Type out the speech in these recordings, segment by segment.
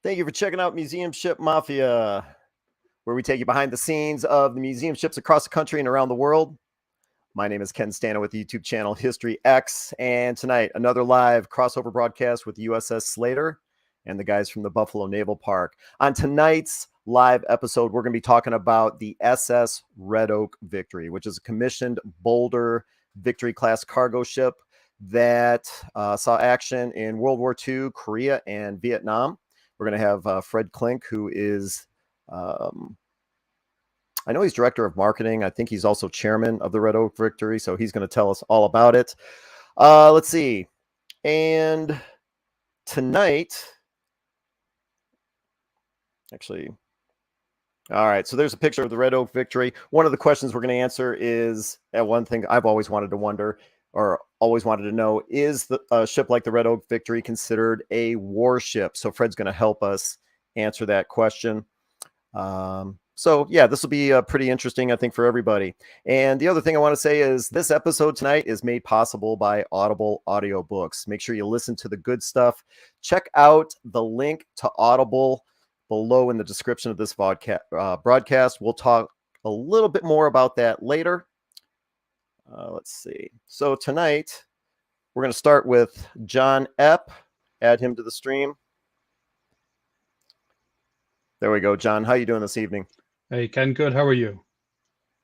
Thank you for checking out Museum Ship Mafia, where we take you behind the scenes of the museum ships across the country and around the world. My name is Ken Stana with the YouTube channel History X, and tonight another live crossover broadcast with the USS Slater and the guys from the Buffalo Naval Park. On tonight's live episode, we're going to be talking about the SS Red Oak Victory, which is a commissioned Boulder Victory class cargo ship that saw action in World War II, Korea, and Vietnam. We're going to have Fred Klink, who is, I know he's director of marketing. I think he's also chairman of the Red Oak Victory, so he's going to tell us all about it. Let's see. And tonight, actually, all right, so there's a picture of the Red Oak Victory. One of the questions we're going to answer is, one thing I've always wanted to wonder, or always wanted to know, is a ship like the Red Oak Victory considered a warship? So Fred's going to help us answer that question. So yeah, this will be pretty interesting, I think, for everybody. And the other thing I want to say is this episode tonight is made possible by Audible audiobooks. Make sure you listen to the good stuff. Check out the link to Audible below in the description of this broadcast. We'll talk a little bit more about that later. Let's see. So tonight, we're going to start with John Epp. Add him to the stream. There we go. John, how you doing this evening? Hey, Ken, good. How are you?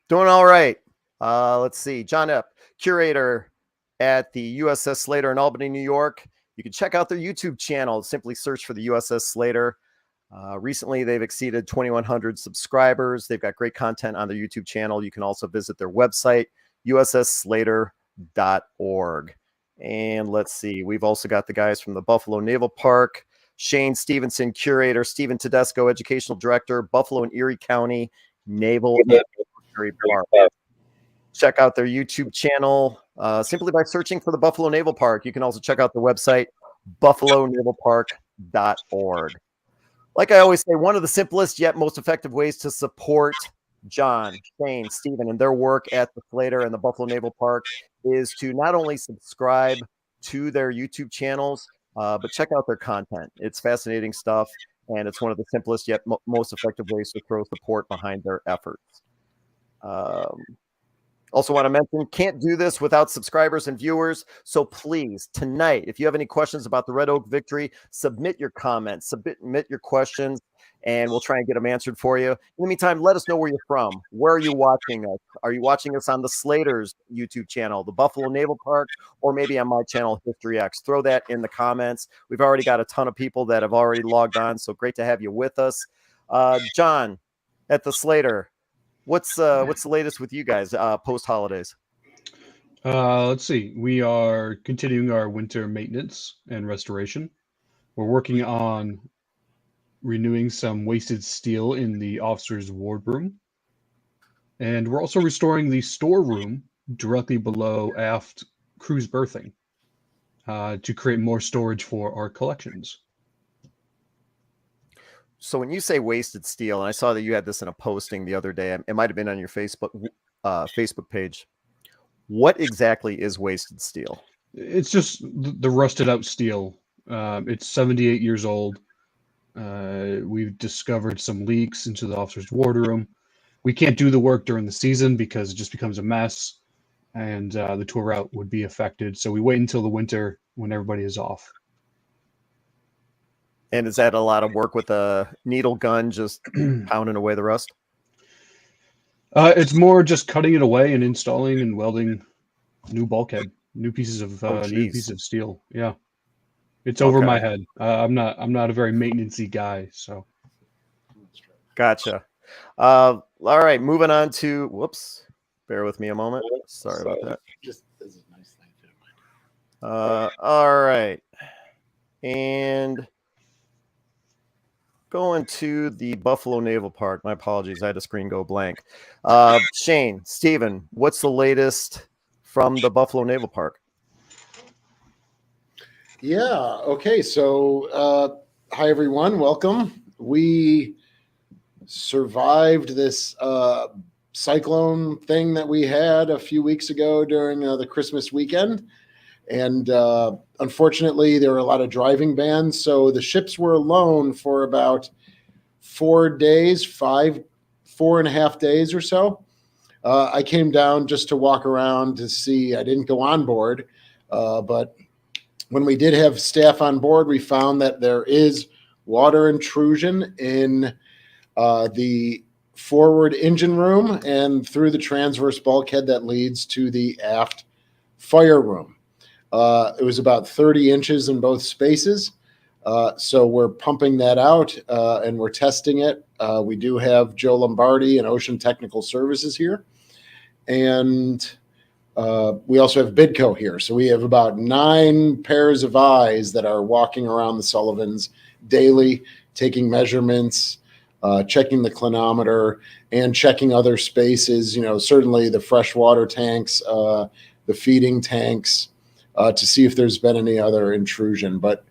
Doing all right. Let's see. John Epp, curator at the USS Slater in Albany, New York. You can check out their YouTube channel. Simply search for the USS Slater. Recently, they've exceeded 2,100 subscribers. They've got great content on their YouTube channel. You can also visit their website, ussslater.org. And let's see, we've also got the guys from the Buffalo Naval Park, Shane Stevenson, curator, Stephen Tedesco, educational director, Buffalo and Erie County Naval and Military Park. Check out their YouTube channel simply by searching for the Buffalo Naval Park. You can also check out the website, buffalonavalpark.org. Like I always say, one of the simplest yet most effective ways to support John, Shane, Stephen, and their work at the Slater and the Buffalo Naval Park is to not only subscribe to their YouTube channels, but check out their content. It's fascinating stuff, and it's one of the simplest yet most effective ways to throw support behind their efforts. Also want to mention, can't do this without subscribers and viewers. So please, tonight, if you have any questions about the Red Oak Victory, submit your comments, submit your questions, and we'll try and get them answered for you. In the meantime, let us know where you're from. Where are you watching us? Are you watching us on the Slater's YouTube channel, the Buffalo Naval Park, or maybe on my channel, History X? Throw that in the comments. We've already got a ton of people that have already logged on, so great to have you with us. John, at the Slater, what's the latest with you guys post holidays? Let's see. We are continuing our winter maintenance and restoration. We're working on renewing some wasted steel in the officers' wardroom. And we're also restoring the storeroom directly below aft cruise berthing to create more storage for our collections. So when you say wasted steel, and I saw that you had this in a posting the other day, it might have been on your Facebook page. What exactly is wasted steel? It's just the rusted out steel. It's 78 years old. We've discovered some leaks into the officer's wardroom. We can't do the work during the season because it just becomes a mess, and the tour route would be affected. So we wait until the winter when everybody is off. And is that a lot of work with a needle gun, just pounding away the rust? It's more just cutting it away and installing and welding new bulkhead, new pieces of steel. Yeah, it's over my head. I'm not a very maintenance-y guy, so. Gotcha. All right, moving on to whoops. Bear with me a moment. Sorry about that. Just as a nice thing to all right, and going to the Buffalo Naval Park. My apologies, I had a screen go blank. Shane, Stephen, what's the latest from the Buffalo Naval Park? Yeah. Okay. So, hi everyone. Welcome. We survived this cyclone thing that we had a few weeks ago during the Christmas weekend, And unfortunately, there were a lot of driving bans. So the ships were alone for about 4 days, 4.5 days or so. I came down just to walk around to see. I didn't go on board, but when we did have staff on board, we found that there is water intrusion in the forward engine room and through the transverse bulkhead that leads to the aft fire room. It was about 30 inches in both spaces. So we're pumping that out and we're testing it. We do have Joe Lombardi and Ocean Technical Services here. And we also have Bidco here. So we have about 9 pairs of eyes that are walking around the Sullivans daily, taking measurements, checking the clinometer, and checking other spaces, certainly the freshwater tanks, the feeding tanks, to see if there's been any other intrusion. But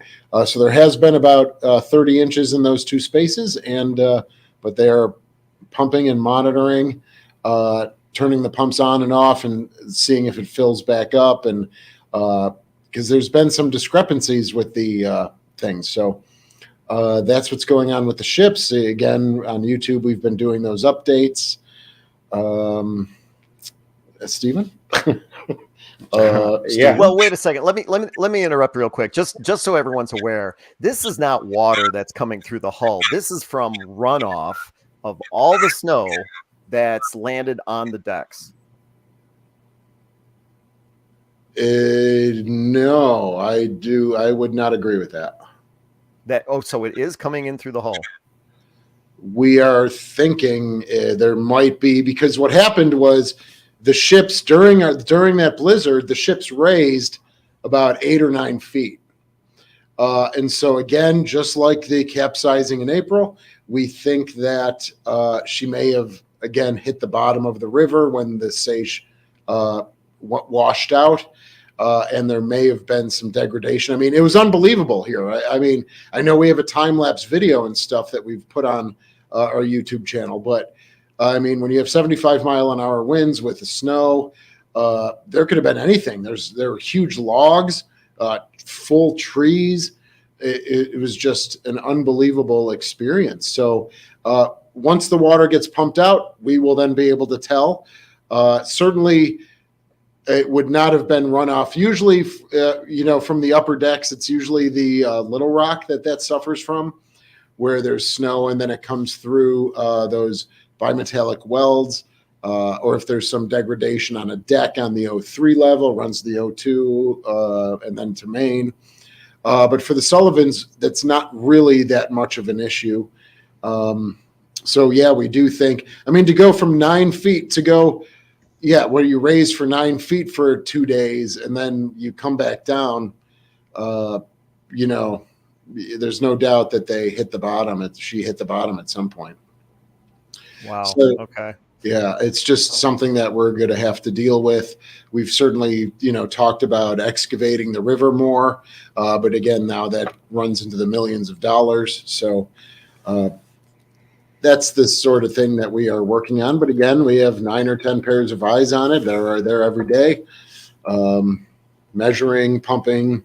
so there has been about 30 inches in those 2 spaces, and but they are pumping and monitoring, turning the pumps on and off and seeing if it fills back up. And because there's been some discrepancies with the things. So that's what's going on with the ships. Again, on YouTube, we've been doing those updates. Stephen? Yeah. Well, wait a second. Let me interrupt real quick. Just so everyone's aware, this is not water that's coming through the hull. This is from runoff of all the snow that's landed on the decks. No, I would not agree with that. So it is coming in through the hull. We are thinking there might be, because what happened was the ships during that blizzard, the ships raised about 8 or 9 feet. And so again, just like the capsizing in April, we think that she may have again hit the bottom of the river when the Sage washed out. And there may have been some degradation. I mean, it was unbelievable here. I mean, I know we have a time-lapse video and stuff that we've put on our YouTube channel, but I mean, when you have 75-mile-an-hour winds with the snow, there could have been anything. There were huge logs, full trees. It was just an unbelievable experience. So once the water gets pumped out, we will then be able to tell. Certainly, it would not have been runoff. Usually, from the upper decks, it's usually the Little Rock that suffers from, where there's snow and then it comes through those bimetallic welds, or if there's some degradation on a deck on the O3 level, runs the O2 and then to main. But for the Sullivans, that's not really that much of an issue. So yeah, we do think, I mean, to go from 9 feet to go, where you raise for 9 feet for 2 days and then you come back down, there's no doubt that they hit the bottom. She hit the bottom at some point. Wow. So, okay. Yeah, it's just something that we're going to have to deal with. We've certainly, talked about excavating the river more, but again, now that runs into the millions of dollars. So that's the sort of thing that we are working on. But again, we have 9 or 10 pairs of eyes on it that are there every day, measuring, pumping,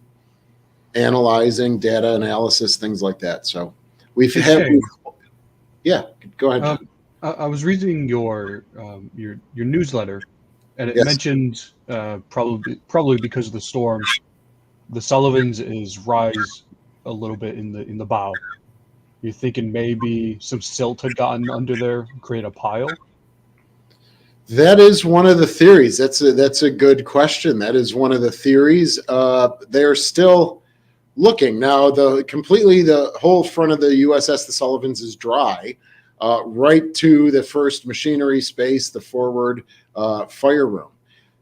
analyzing, data analysis, things like that. So go ahead. I was reading your newsletter, and it mentioned probably because of the storm, the Sullivans is rise a little bit in the bow. You're thinking maybe some silt had gotten under there, create a pile? That is one of the theories. That's a good question. That is one of the theories. They're still looking now. The whole front of the USS the Sullivans is dry. Right to the first machinery space, the forward fire room.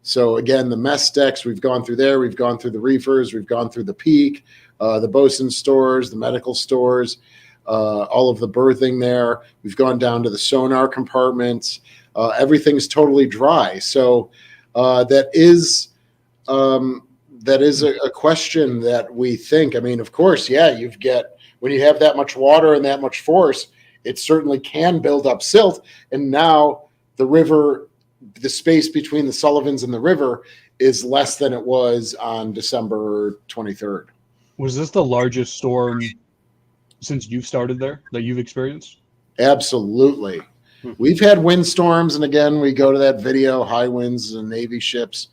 So again, the mess decks, we've gone through there. We've gone through the reefers. We've gone through the peak, the bosun stores, the medical stores, all of the berthing there. We've gone down to the sonar compartments. Everything's totally dry. So that is a question that we think. I mean, of course, when you have that much water and that much force, it certainly can build up silt. And now the river, the space between the Sullivans and the river is less than it was on December 23rd. Was this the largest storm since you've started there that you've experienced? Absolutely. We've had windstorms, and again, we go to that video, high winds and Navy ships.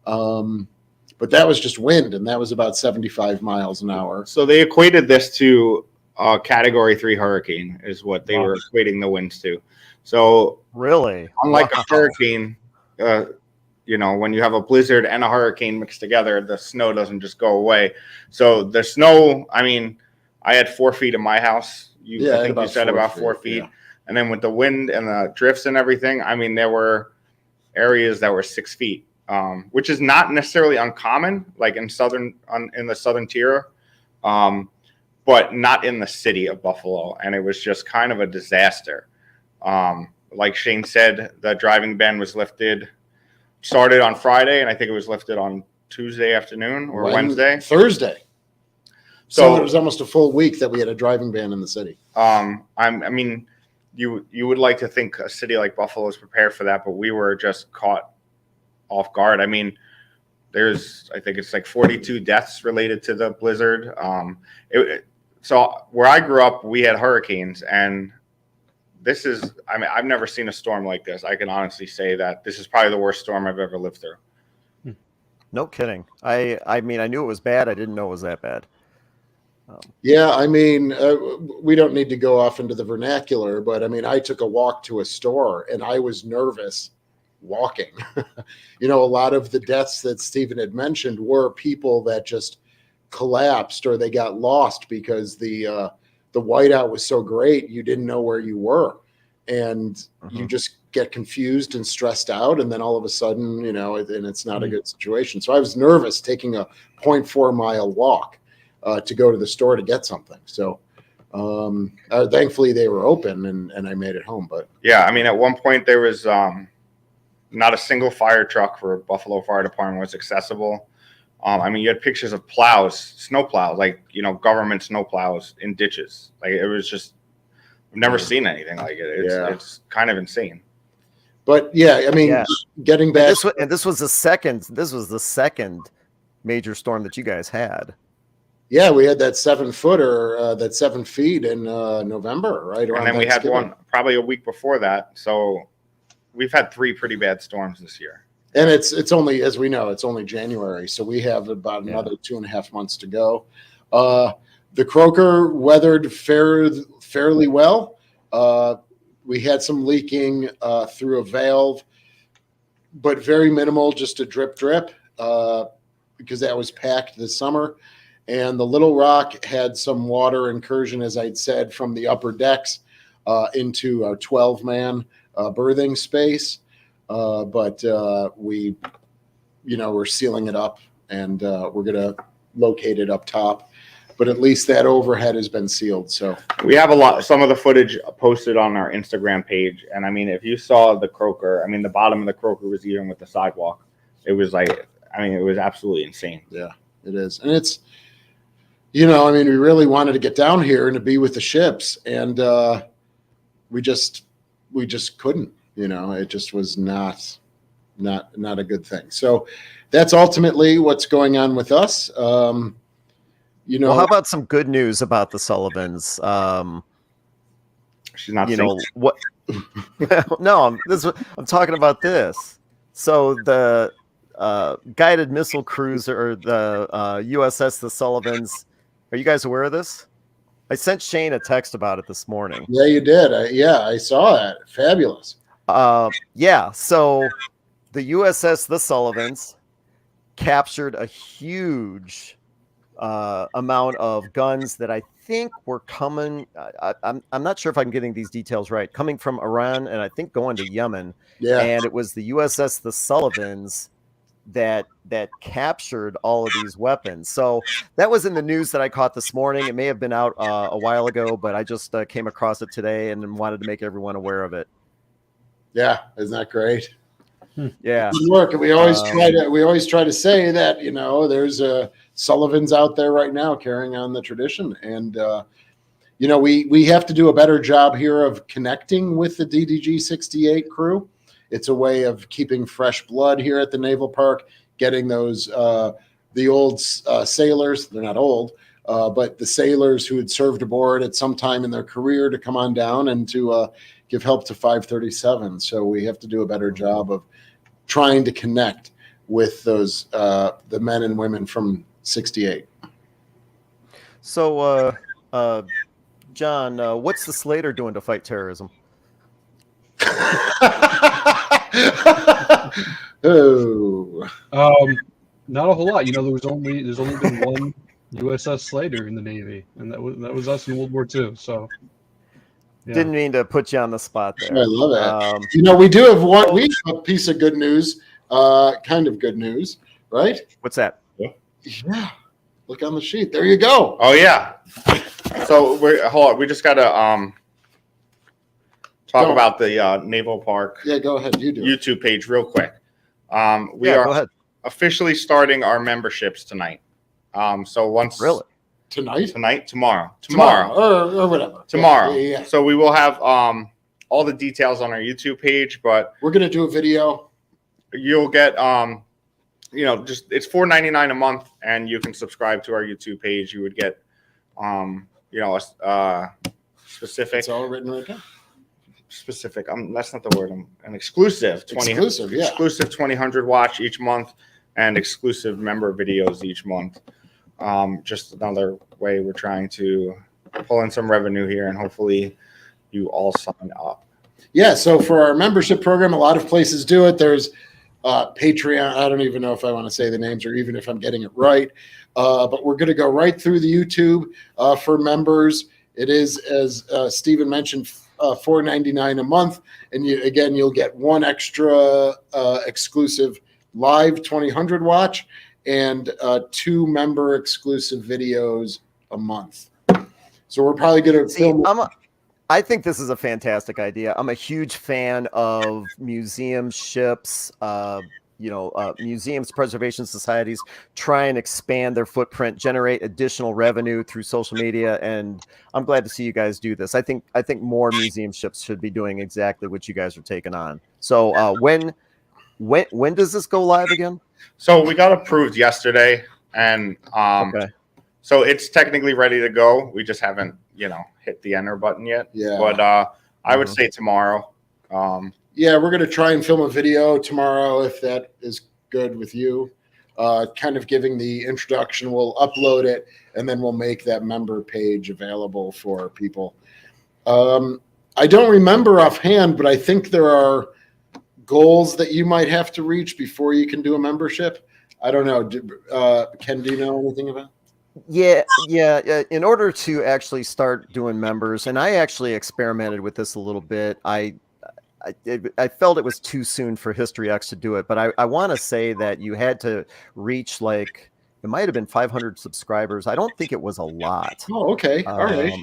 But that was just wind, and that was about 75 miles an hour. So they equated this to a Category 3 hurricane is what they were equating the winds to. So Really? unlike a hurricane, you know, when you have a blizzard and a hurricane mixed together, the snow doesn't just go away. So the snow, I mean, I had 4 feet in my house. I think you said about 4 feet. Yeah. And then with the wind and the drifts and everything, I mean, there were areas that were 6 feet, which is not necessarily uncommon, like in the southern tier, but not in the city of Buffalo. And it was just kind of a disaster. Like Shane said, the driving ban was started on Friday, and I think it was lifted on Tuesday afternoon or Wednesday. Thursday. So it was almost a full week that we had a driving ban in the city. I mean, you would like to think a city like Buffalo is prepared for that, but we were just caught off guard. I mean, I think it's like 42 deaths related to the blizzard. So where I grew up, we had hurricanes, and I mean, I've never seen a storm like this. I can honestly say that this is probably the worst storm I've ever lived through. No kidding. I mean, I knew it was bad. I didn't know it was that bad. Yeah, I mean, we don't need to go off into the vernacular, but I mean, I took a walk to a store and I was nervous walking. You know, a lot of the deaths that Stephen had mentioned were people that just collapsed or they got lost because the whiteout was so great, you didn't know where you were. And you just get confused and stressed out. And then all of a sudden, you know, and it's not a good situation. So I was nervous taking a 0.4 mile walk to go to the store to get something. So thankfully they were open and I made it home. But yeah, I mean, at one point there was not a single fire truck for Buffalo Fire Department was accessible. I mean, you had pictures of snow plows, like, you know, government snow plows in ditches. Like, it was just, I've never seen anything like it. It's kind of insane. But yeah, I mean, getting back. This was the second major storm that you guys had. Yeah, we had that 7-footer, that 7 feet in November, right? And then we had one probably a week before that. So we've had 3 pretty bad storms this year. And it's only, as we know, it's only January. So we have about another 2.5 months to go. The Croaker weathered fairly well. We had some leaking through a valve, but very minimal, just a drip, because that was packed this summer. And the Little Rock had some water incursion, as I'd said, from the upper decks into our 12-man berthing space. But we're sealing it up, and we're going to locate it up top. But at least that overhead has been sealed. So we have some of the footage posted on our Instagram page. And I mean, if you saw the Croaker, I mean, the bottom of the Croaker was even with the sidewalk. It was like, I mean, it was absolutely insane. Yeah, it is. And it's, you know, I mean, we really wanted to get down here and to be with the ships, and we just couldn't. You know, it just was not a good thing. So that's ultimately what's going on with us. You know, well, how about some good news about the Sullivans? She's not. You know what? No, I'm talking about this. So the guided missile cruiser, or the USS the Sullivans. Are you guys aware of this? I sent Shane a text about it this morning. Yeah, you did. I saw that. Fabulous. Yeah. So the USS the Sullivans captured a huge amount of guns that I think were coming. I'm not sure if I'm getting these details right. Coming from Iran and I think going to Yemen. Yeah. And it was the USS the Sullivans that captured all of these weapons. So that was in the news that I caught this morning. It may have been out a while ago, but I just came across it today and wanted to make everyone aware of it. Yeah, isn't that great? Yeah, good work. And we always try to say that, you know, there's Sullivans out there right now carrying on the tradition, and you know, we have to do a better job here of connecting with the DDG 68 crew. It's a way of keeping fresh blood here at the Naval Park, getting those the old sailors. They're not old, but the sailors who had served aboard at some time in their career to come on down and to give help to 537. So we have to do a better job of trying to connect with those the men and women from 68. So, John, what's the Slater doing to fight terrorism? Oh, Not a whole lot. There's only been one USS Slater in the Navy, and that was us in World War II. So, yeah. Didn't mean to put you on the spot there. I love that. We do have one. We have a piece of good news, kind of good news, right? What's that? Yeah. Look on the sheet. There you go. Oh yeah. So hold on. We just gotta talk about the Naval Park. Yeah, go ahead. You do. YouTube page real quick. We Go are ahead. officially starting our memberships tonight. So once tomorrow or whatever. Tomorrow. Yeah. So we will have all the details on our YouTube page, but we're gonna do a video. You'll get just it's $4.99 a month, and you can subscribe to our YouTube page. You would get a specific. It's all written right down. Specific. That's not the word. An exclusive. Exclusive 2000 watch each month, and exclusive member videos each month. Just another way we're trying to pull in some revenue here, and hopefully you all sign up. Yeah. So for our membership program, a lot of places do it. There's Patreon. I don't even know if I want to say the names or even if I'm getting it right. But we're going to go right through the YouTube for members. It is, as Stephen mentioned, $4.99 a month, and you'll get one extra exclusive live 2000 watch and 2 member exclusive videos a month. So we're probably going to film. I think this is a fantastic idea. I'm a huge fan of museum ships, museums, preservation societies try and expand their footprint, generate additional revenue through social media, and I'm glad to see you guys do this. I think more museum ships should be doing exactly what you guys are taking on. So when does this go live again? So we got approved yesterday, and so it's technically ready to go. We just haven't hit the enter button yet. Yeah. But I would say tomorrow. Yeah, we're going to try and film a video tomorrow if that is good with you. Kind of giving the introduction. We'll upload it, and then we'll make that member page available for people. I don't remember offhand, but I think there are goals that you might have to reach before you can do a membership. I don't know. Ken, do you know anything about it? Yeah. In order to actually start doing members, and I actually experimented with this a little bit. I felt it was too soon for History X to do it, but I want to say that you had to reach it might have been 500 subscribers. I don't think it was a lot. Oh, okay. All right.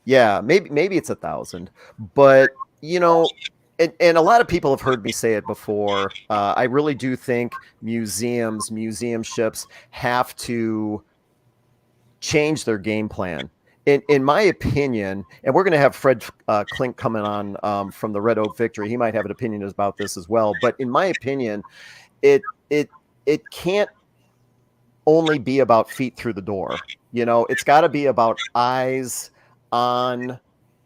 Yeah, maybe it's 1,000, but and a lot of people have heard me say it before. I really do think museum ships have to change their game plan. In my opinion, and we're going to have Fred Klink coming on from the Red Oak Victory. He might have an opinion about this as well. But in my opinion, it can't only be about feet through the door. It's got to be about eyes on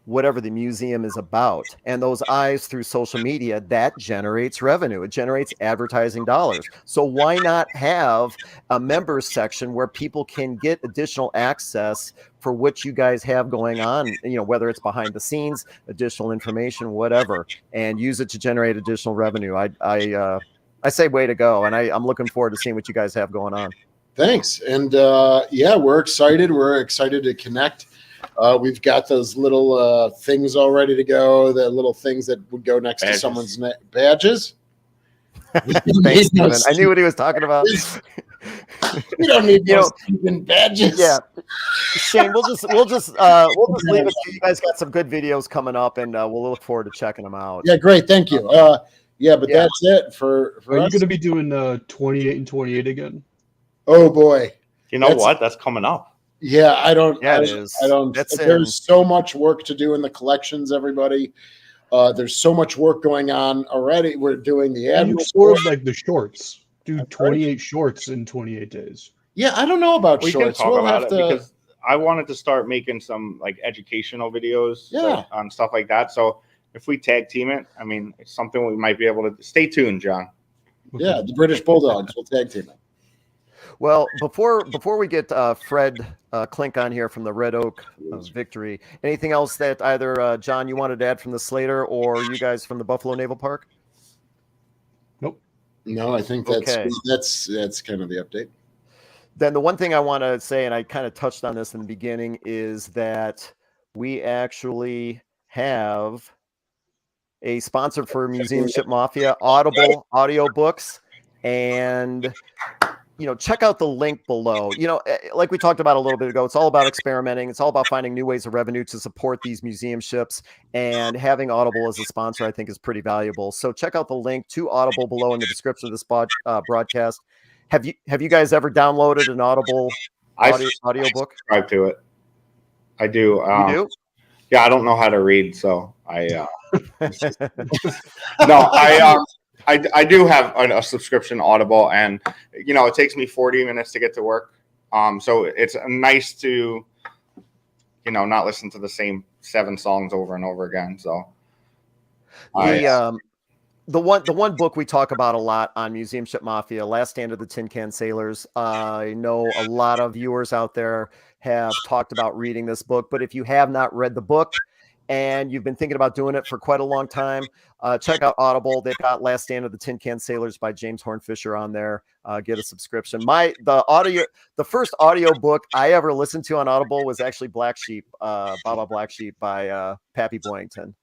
whatever the museum is about, and those eyes through social media, that generates revenue. It generates advertising dollars. So why not have a members section where people can get additional access for what you guys have going on, whether it's behind the scenes, additional information, whatever, and use it to generate additional revenue. I say way to go, and I'm looking forward to seeing what you guys have going on. Thanks. And we're excited. We're excited to connect. We've got those little things all ready to go, the little things that would go next to someone's badges. Thanks, Stephen. I knew what he was talking about. We don't need those badges. Yeah, Shane, we'll just leave it. You guys got some good videos coming up, and we'll look forward to checking them out. Yeah, great. Thank you. That's it for Are us. you going to be doing 28 and 28 again? Oh boy. You know what? That's coming up. Yeah, I don't. Yeah, it is. I don't. There's so much work to do in the collections, everybody. There's so much work going on already. We're doing the You scored like the shorts. do 28 shorts in 28 days. Yeah, I don't know about We can shorts. talk We'll about have it to. because I wanted to start making some like educational videos on stuff like that. So if we tag team it, I mean, it's something we might be able to. Stay tuned, John. Yeah, the British Bulldogs will tag team it. Well, before we get Fred Klink on here from the Red Oak Victory, anything else that either John you wanted to add from the Slater or you guys from the Buffalo Naval Park? Nope. No, I think that's Okay. that's kind of the update. Then the one thing I want to say, and I kind of touched on this in the beginning, is that we actually have a sponsor for Museum Ship Mafia, Audible audiobooks, and check out the link below. Like we talked about a little bit ago, it's all about experimenting. It's all about finding new ways of revenue to support these museum ships, and having Audible as a sponsor, I think, is pretty valuable. So check out the link to Audible below in the description of this broadcast. Have you guys ever downloaded an Audible audiobook? I subscribe to it. I do. You do? Yeah, I don't know how to read, so I I do have a subscription to Audible, and it takes me 40 minutes to get to work. So it's nice to not listen to the same 7 songs over and over again. So the one book we talk about a lot on Museum Ship Mafia, Last Stand of the Tin Can Sailors. I know a lot of viewers out there have talked about reading this book, but if you have not read the book and you've been thinking about doing it for quite a long time, check out Audible. They've got Last Stand of the Tin Can Sailors by James Hornfisher on there. Get a subscription. The first audio book I ever listened to on Audible was actually Black Sheep, Baba Black Sheep by Pappy Boyington.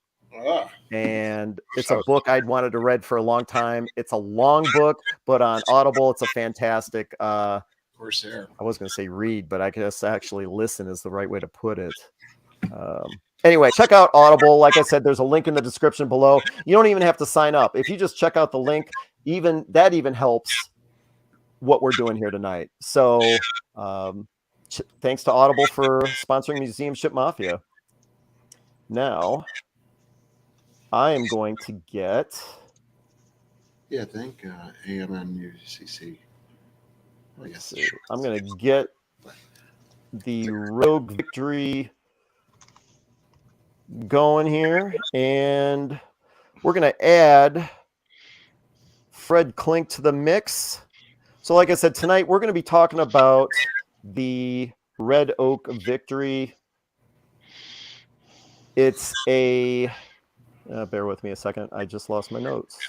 And it's a book I'd wanted to read for a long time. It's a long book, but on Audible, it's a fantastic. Corsair. I was going to say read, but I guess actually listen is the right way to put it. Anyway, check out Audible. Like I said, there's a link in the description below. You don't even have to sign up. If you just check out the link, even helps what we're doing here tonight. So thanks to Audible for sponsoring Museum Ship Mafia. Now, I am going to get... Yeah, thank AMNUCC. Let's see. I'm going to get the Rogue Victory going here, and we're going to add Fred Klink to the mix. So like I said, tonight we're going to be talking about the Red Oak Victory. It's a bear with me a second, I just lost my notes.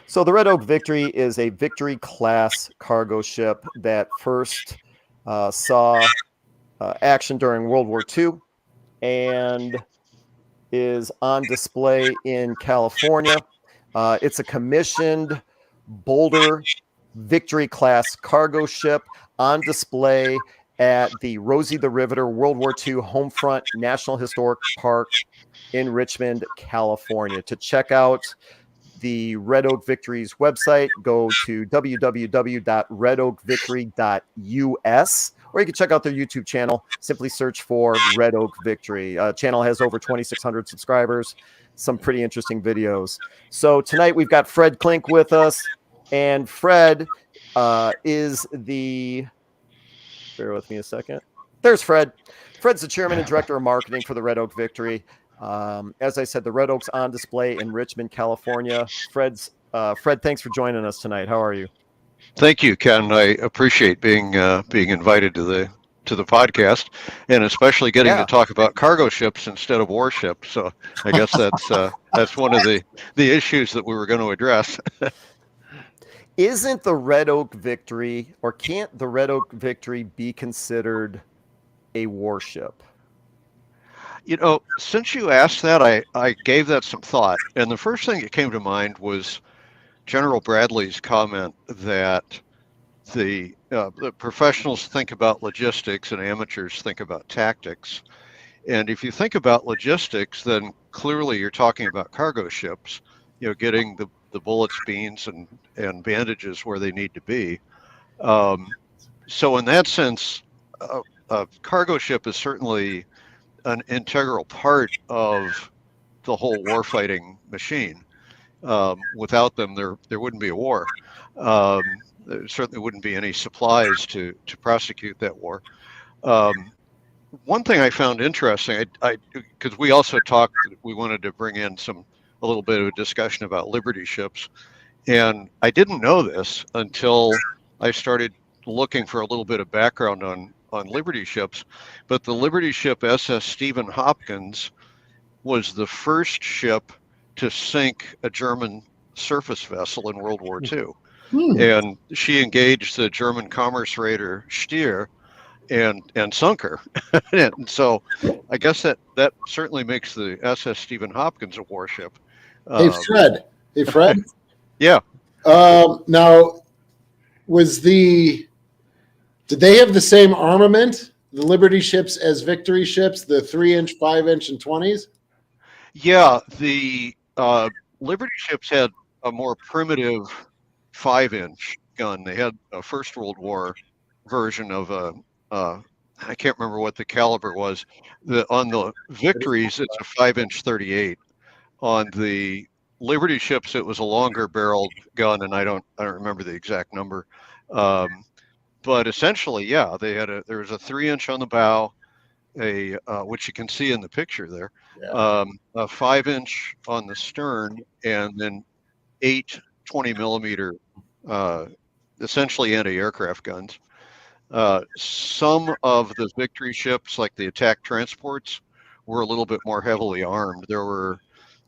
So the Red Oak Victory is a Victory class cargo ship that first saw action during World War II and is on display in California. It's a commissioned Boulder Victory class cargo ship on display at the Rosie the Riveter World War II Homefront National Historic Park in Richmond, California. To check out the Red Oak Victory's website, go to www.redoakvictory.us, or you can check out their YouTube channel. Simply search for Red Oak Victory. Channel has over 2,600 subscribers. Some pretty interesting videos. So tonight we've got Fred Klink with us, and Fred is the... Bear with me a second. There's Fred. Fred's the chairman and director of marketing for the Red Oak Victory. As I said, the Red Oak's on display in Richmond, California. Fred, thanks for joining us tonight. How are you? Thank you, Ken. I appreciate being invited to the podcast, and especially getting to talk about cargo ships instead of warships. So I guess that's one of the issues that we were going to address. Isn't the Red Oak Victory, or can't the Red Oak Victory be considered a warship? Since you asked that, I gave that some thought. And the first thing that came to mind was General Bradley's comment that the professionals think about logistics and amateurs think about tactics. And if you think about logistics, then clearly you're talking about cargo ships, getting the bullets, beans, and bandages where they need to be. So in that sense, a cargo ship is certainly an integral part of the whole warfighting machine. Without them, there wouldn't be a war. There certainly wouldn't be any supplies to prosecute that war. One thing I found interesting, because we also talked, we wanted to bring in a little bit of a discussion about Liberty ships, and I didn't know this until I started looking for a little bit of background on Liberty ships. But the Liberty ship SS Stephen Hopkins was the first ship to sink a German surface vessel in World War II. And she engaged the German commerce raider Stier and sunk her. And so I guess that certainly makes the SS Stephen Hopkins a warship. Hey, Fred. Yeah. Now, did they have the same armament, the Liberty ships, as Victory ships, the 3-inch, 5-inch, and 20s? Yeah, the Liberty ships had a more primitive 5-inch gun. They had a First World War version of I can't remember what the caliber was. On the Victories, it's a 5-inch 38. On the Liberty ships, it was a longer barreled gun, and I don't remember the exact number. But essentially, yeah, there was a 3-inch on the bow, which you can see in the picture there, a 5-inch on the stern, and then 8 20-millimeter, essentially anti-aircraft guns. Some of the Victory ships, like the attack transports, were a little bit more heavily armed. There were,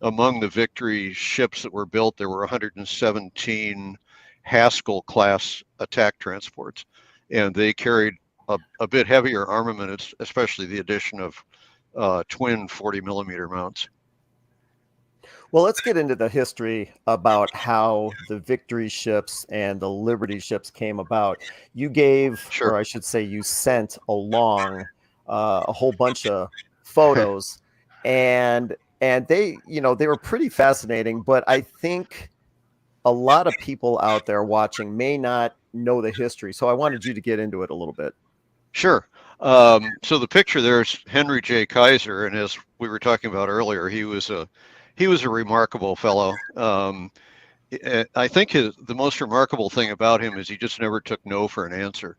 among the Victory ships that were built, there were 117 Haskell class attack transports, and they carried a bit heavier armament, especially the addition of twin 40-millimeter mounts. Well, let's get into the history about how the Victory ships and the Liberty ships came about. You gave, or I should say, you sent along a whole bunch of photos, and they, they were pretty fascinating. But I think a lot of people out there watching may not know the history, so I wanted you to get into it a little bit. Sure. So the picture there is Henry J. Kaiser, and as we were talking about earlier, he was a remarkable fellow. I think the most remarkable thing about him is he just never took no for an answer.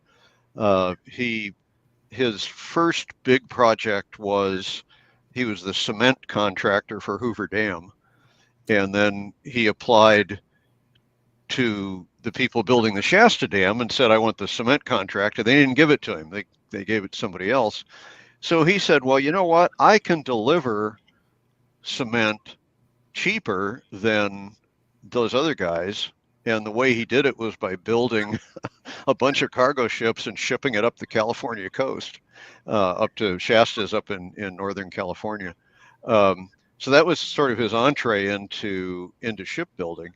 His first big project was he was the cement contractor for Hoover Dam, and then he applied to the people building the Shasta Dam and said, "I want the cement contract," and they didn't give it to him. They gave it to somebody else. So he said, "Well, you know what? I can deliver cement cheaper than those other guys." And the way he did it was by building a bunch of cargo ships and shipping it up the California coast, up to Shasta's up in Northern California. So that was sort of his entree into shipbuilding.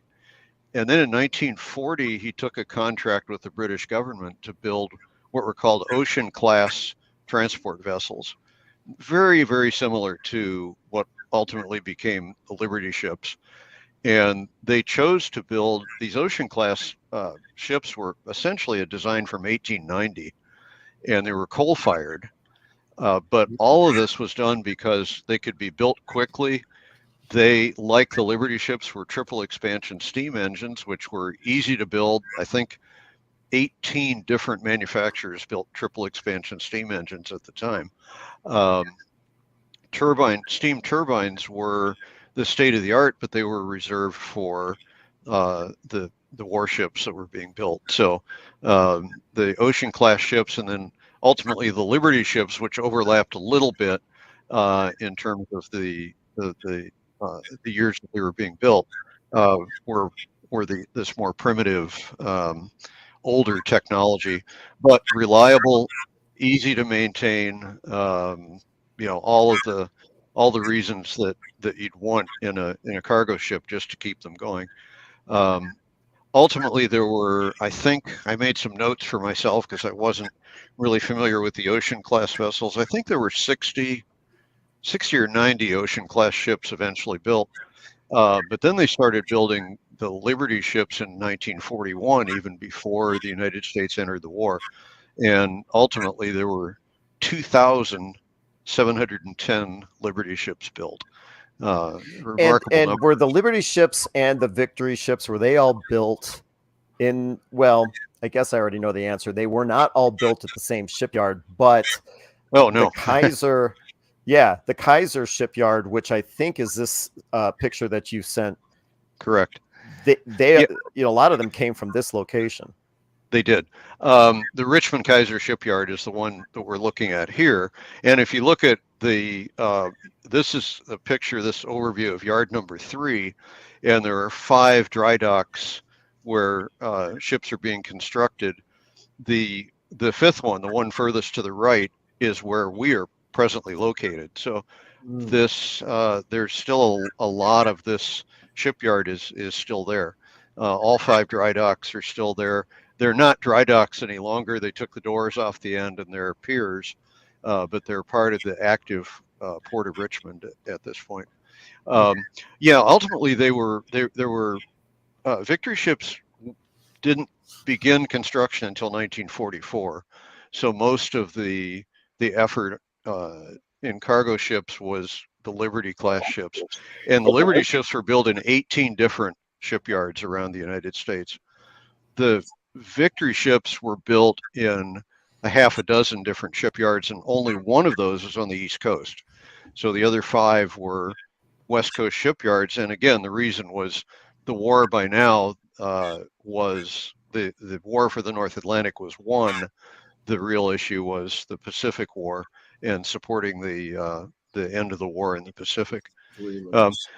And then in 1940, he took a contract with the British government to build what were called ocean class transport vessels. Very, very similar to what ultimately became the Liberty ships. And they chose to build these ocean class ships were essentially a design from 1890, and they were coal fired. But all of this was done because they could be built quickly. They, like the Liberty ships, were triple expansion steam engines, which were easy to build. I think 18 different manufacturers built triple expansion steam engines at the time. Steam turbines were the state of the art, but they were reserved for the warships that were being built. So the ocean class ships, and then ultimately the Liberty ships, which overlapped a little bit in terms of the years that they were being built, were this more primitive, older technology, but reliable, easy to maintain. All the reasons that you'd want in a cargo ship just to keep them going. Ultimately, there were, I think, I made some notes for myself because I wasn't really familiar with the ocean class vessels. I think there were 60 or 90 ocean class ships eventually built. But then they started building the Liberty ships in 1941, even before the United States entered the war. And ultimately, there were 2,710 Liberty ships built. Remarkable And number. were the Liberty ships and the Victory ships, were they all built in, well, I guess I already know the answer. They were not all built at the same shipyard, but Oh the no, Kaiser, yeah, the Kaiser shipyard, which I think is this picture that you sent. correct. They Yeah. a lot of them came from this location. They did. The Richmond Kaiser Shipyard is the one that we're looking at here. And if you look at the, this is a picture, this overview of yard number 3, and there are 5 dry docks where ships are being constructed. The 5th one, the one furthest to the right, is where we are presently located. So this, there's still a lot of this shipyard is still there. All 5 dry docks are still there. They're not dry docks any longer. They took the doors off the end and they're piers, but they're part of the active Port of Richmond at this point. Yeah, ultimately there were Victory ships didn't begin construction until 1944. So most of the effort in cargo ships was the Liberty class ships, and the Liberty ships were built in 18 different shipyards around the United States. The Victory ships were built in a half a dozen different shipyards, and only one of those was on the East Coast. So the other 5 were West Coast shipyards. And again, the reason was the war by now was the war for the North Atlantic was won. The real issue was the Pacific War and supporting the end of the war in the Pacific.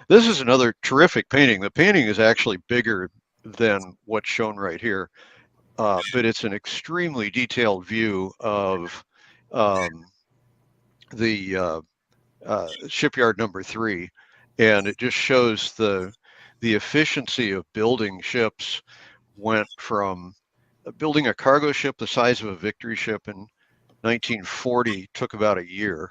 This is another terrific painting. The painting is actually bigger than what's shown right here. But it's an extremely detailed view of the shipyard number 3, and it just shows the efficiency of building ships. Went from building a cargo ship the size of a Victory ship in 1940 took about a year,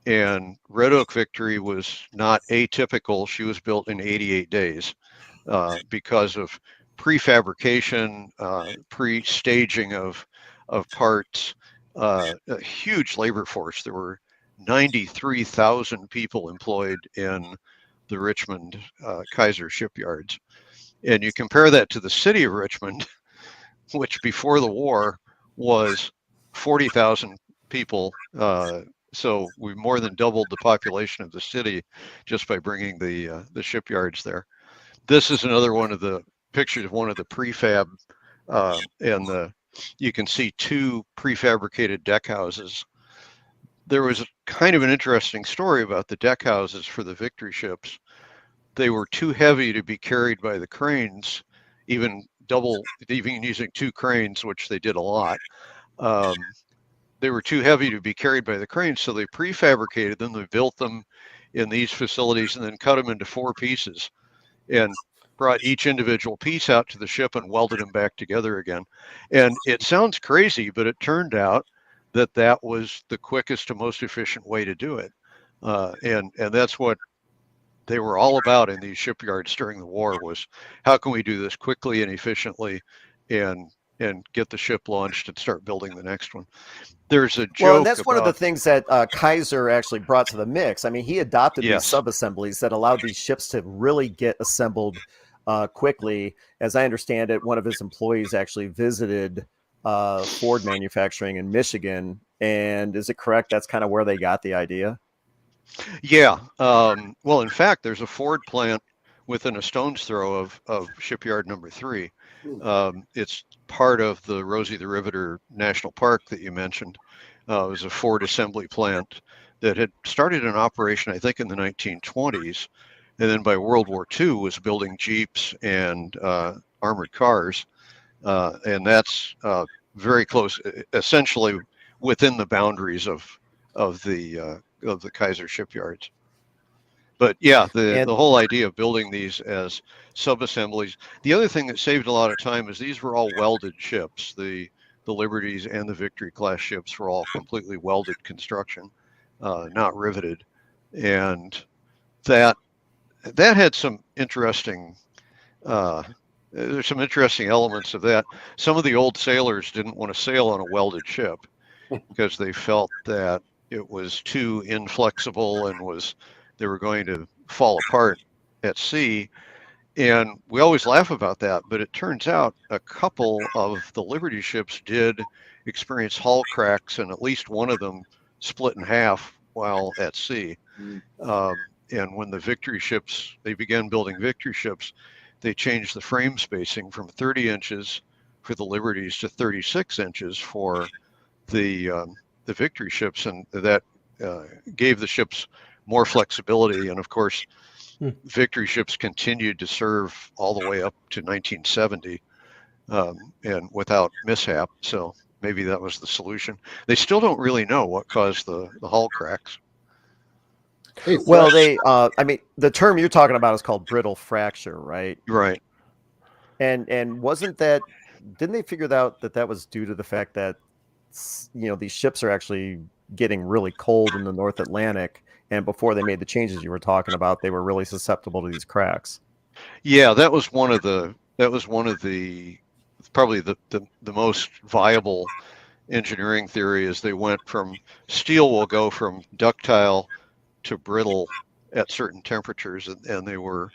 and Red Oak Victory was not atypical. She was built in 88 days because of prefabrication, pre-staging of parts, a huge labor force. There were 93,000 people employed in the Richmond Kaiser shipyards. And you compare that to the city of Richmond, which before the war was 40,000 people. So we more than doubled the population of the city just by bringing the shipyards there. This is another one of the pictures of one of the prefab, and you can see 2 prefabricated deck houses. There was kind of an interesting story about the deck houses for the Victory ships. They were too heavy to be carried by the cranes, even using 2 cranes, which they did a lot. They were too heavy to be carried by the cranes, so they prefabricated them. They built them in these facilities and then cut them into 4 pieces and brought each individual piece out to the ship and welded them back together again. And it sounds crazy, but it turned out that was the quickest and most efficient way to do it. And that's what they were all about in these shipyards during the war, was how can we do this quickly and efficiently and get the ship launched and start building the next one. There's a joke. Well, and that's one of the things that Kaiser actually brought to the mix. I mean, he adopted these sub-assemblies that allowed these ships to really get assembled quickly. As I understand it, one of his employees actually visited Ford manufacturing in Michigan. And is it correct that's kind of where they got the idea? Yeah. Well, in fact, there's a Ford plant within a stone's throw of shipyard number 3. It's part of the Rosie the Riveter National Park that you mentioned. It was a Ford assembly plant that had started an operation, I think, in the 1920s, and then by World War II was building Jeeps and armored cars, and that's very close, essentially within the boundaries of the Kaiser shipyards. But yeah, the whole idea of building these as sub-assemblies. The other thing that saved a lot of time is these were all welded ships. The Liberties and the Victory class ships were all completely welded construction, not riveted, and that had some interesting. There's some interesting elements of that. Some of the old sailors didn't want to sail on a welded ship because they felt that it was too inflexible and they were going to fall apart at sea. And we always laugh about that, but it turns out a couple of the Liberty ships did experience hull cracks, and at least one of them split in half while at sea. And when the Victory ships, they began building Victory ships, they changed the frame spacing from 30 inches for the Liberties to 36 inches for the Victory ships, and that gave the ships more flexibility. And of course, Victory ships continued to serve all the way up to 1970, and without mishap. So maybe that was the solution. They still don't really know what caused the hull cracks. Hey, Well, I mean, the term you're talking about is called brittle fracture, right? Right. And wasn't that, didn't they figure out that that was due to the fact that, you know, these ships are actually getting really cold in the North Atlantic, and before they made the changes you were talking about, they were really susceptible to these cracks? Yeah, that was one of the probably the most viable engineering theory. Is they went from steel will go from ductile to brittle at certain temperatures, and they were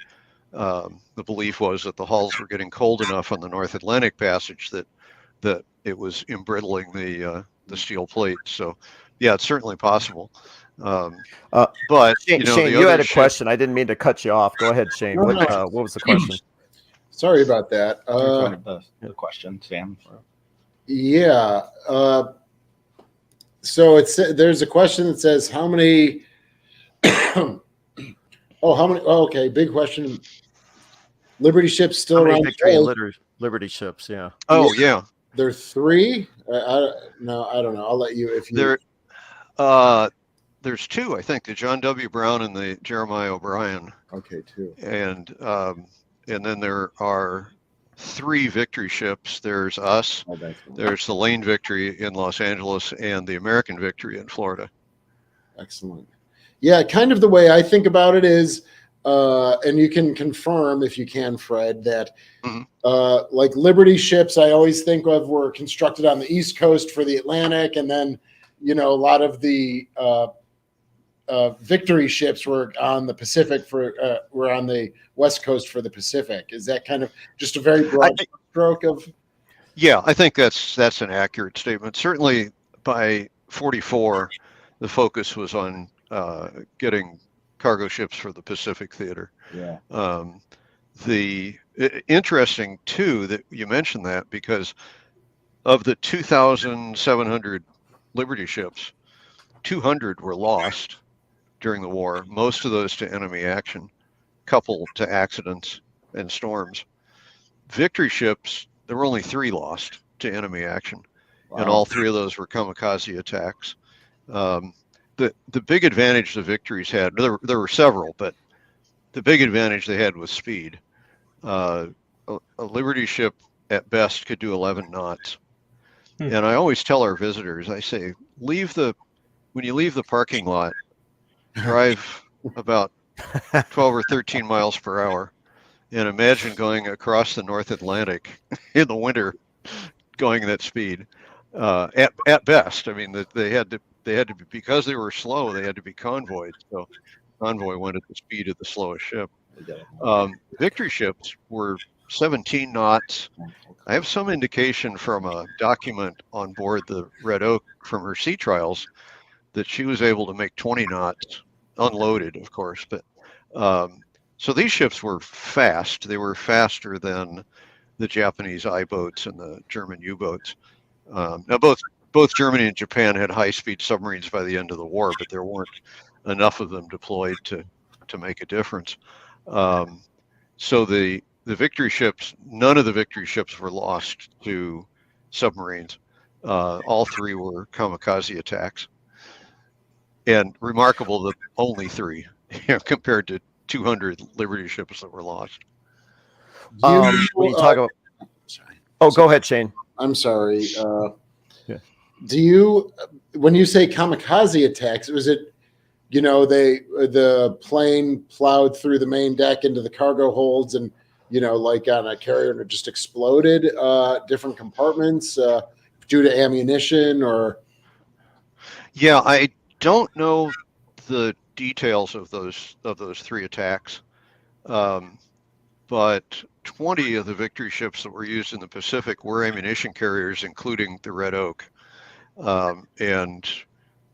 the belief was that the hulls were getting cold enough on the North Atlantic Passage that it was embrittling the steel plate. So yeah, it's certainly possible. But Shane, you had a question. I didn't mean to cut you off. Go ahead, Shane. No, What was the question? Sorry about that. The question, Sam. Yeah. So there's a question that says how many. Okay, big question. Liberty ships still How many around Victory and today? Liberty ships? Yeah. Oh yeah, There are three. No, I don't know. I'll let you if you. there's two, I think, the John W. Brown and the Jeremiah O'Brien, Okay, two. and then there are three Victory ships. There's us. Oh, that's There's the Lane Victory in Los Angeles and the American Victory in Florida. excellent. Yeah, kind of the way I think about it is, and you can confirm if you can, Fred, that like Liberty ships, I always think of were constructed on the East Coast for the Atlantic, and then a lot of the Victory ships were on the Pacific were on the West Coast for the Pacific. Is that kind of just a very broad stroke of? Yeah, I think that's an accurate statement. Certainly by 44, the focus was on getting cargo ships for the Pacific theater. Yeah. Interesting too that you mentioned that, because of the 2,700 Liberty ships, 200 were lost during the war, most of those to enemy action, couple to accidents and storms. Victory ships, there were only 3 lost to enemy action. Wow. And all 3 of those were kamikaze attacks. The big advantage the Victories had, there were several, but the big advantage they had was speed. A Liberty ship at best could do 11 knots. And I always tell our visitors, I say, when you leave the parking lot, drive about 12 or 13 miles per hour, and imagine going across the North Atlantic in the winter, going that speed. At best, I mean, they had to be, because they were slow, they had to be convoyed. So convoy went at the speed of the slowest ship. Victory ships were 17 knots. I have some indication from a document on board the Red Oak from her sea trials that she was able to make 20 knots, unloaded, of course. But so these ships were fast. They were faster than the Japanese I-boats and the German U-boats. Now, both Germany and Japan had high-speed submarines by the end of the war, but there weren't enough of them deployed to make a difference. So the Victory ships, none of the Victory ships were lost to submarines. All 3 were kamikaze attacks. And remarkable that only 3, compared to 200 Liberty ships that were lost. When you talk about, go ahead, Shane. I'm sorry. Yeah. Do you, when you say kamikaze attacks, was it, the plane plowed through the main deck into the cargo holds and, like on a carrier, and it just exploded different compartments due to ammunition or? Yeah, I don't know the details of those three attacks, but 20 of the victory ships that were used in the Pacific were ammunition carriers, including the Red Oak, and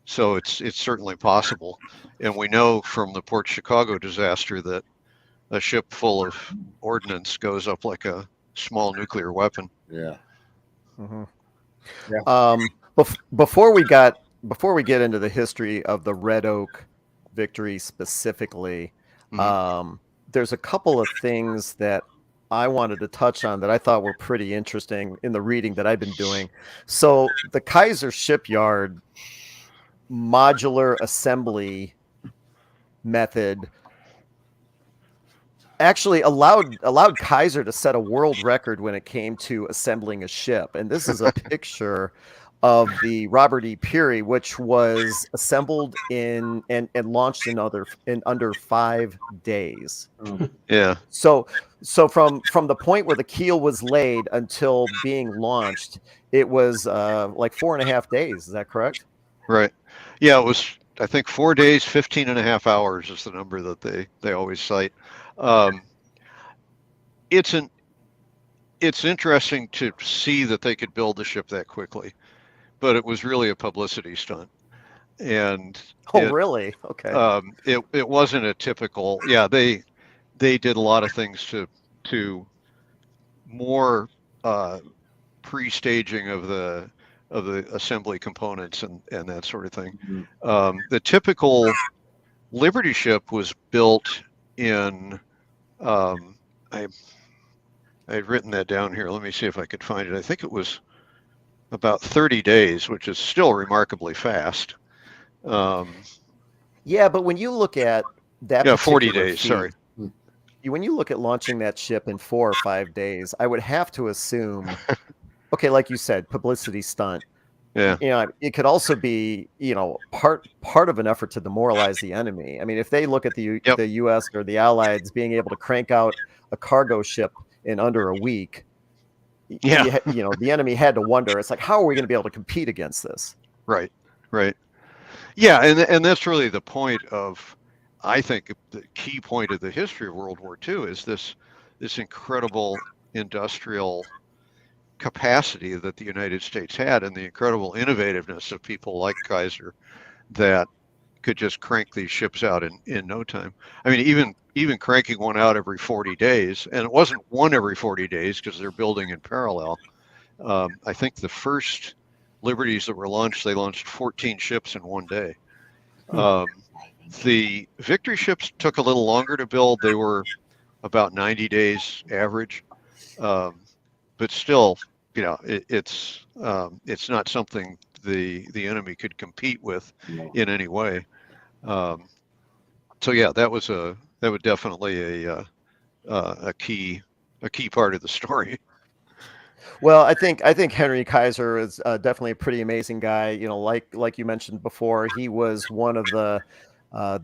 so it's certainly possible. And we know from the Port Chicago disaster that a ship full of ordnance goes up like a small nuclear weapon. Yeah. Mhm. Yeah. Before we get into the history of the Red Oak victory specifically, there's a couple of things that I wanted to touch on that I thought were pretty interesting in the reading that I've been doing. So the Kaiser Shipyard modular assembly method actually allowed Kaiser to set a world record when it came to assembling a ship. And this is a picture of the Robert E. Peary, which was assembled and launched in under 5 days. Yeah. So from the point where the keel was laid until being launched, it was like 4.5 days. Is that correct? Right. Yeah, it was, I think, 4 days, 15 and a half hours is the number that they always cite. It's interesting to see that they could build the ship that quickly, but it was really a publicity stunt. And really? Okay. It wasn't a typical. Yeah, they did a lot of things to more pre-staging of the assembly components and that sort of thing. The typical Liberty ship was built in. I'd written that down here. Let me see if I could find it. I think it was about 30 days, which is still remarkably fast. Yeah, but when you look at that, 40 days. Sorry. When you look at launching that ship in 4 or 5 days, I would have to assume, okay, like you said, publicity stunt. Yeah. It could also be, part of an effort to demoralize the enemy. I mean, if they look at the U.S. or the Allies being able to crank out a cargo ship in under a week, the enemy had to wonder. It's like, how are we going to be able to compete against this? Right. Yeah, and that's really the point of, I think, the key point of the history of World War II is this incredible industrial capacity that the United States had, and the incredible innovativeness of people like Kaiser that could just crank these ships out in no time. I mean, even cranking one out every 40 days, and it wasn't one every 40 days because they're building in parallel. I think the first Liberties that were launched, they launched 14 ships in one day. The Victory ships took a little longer to build. They were about 90 days average. But still, it's not something the enemy could compete with in any way. So yeah, that was definitely a key part of the story. Well, I think Henry Kaiser is definitely a pretty amazing guy. Like you mentioned before, he was one of the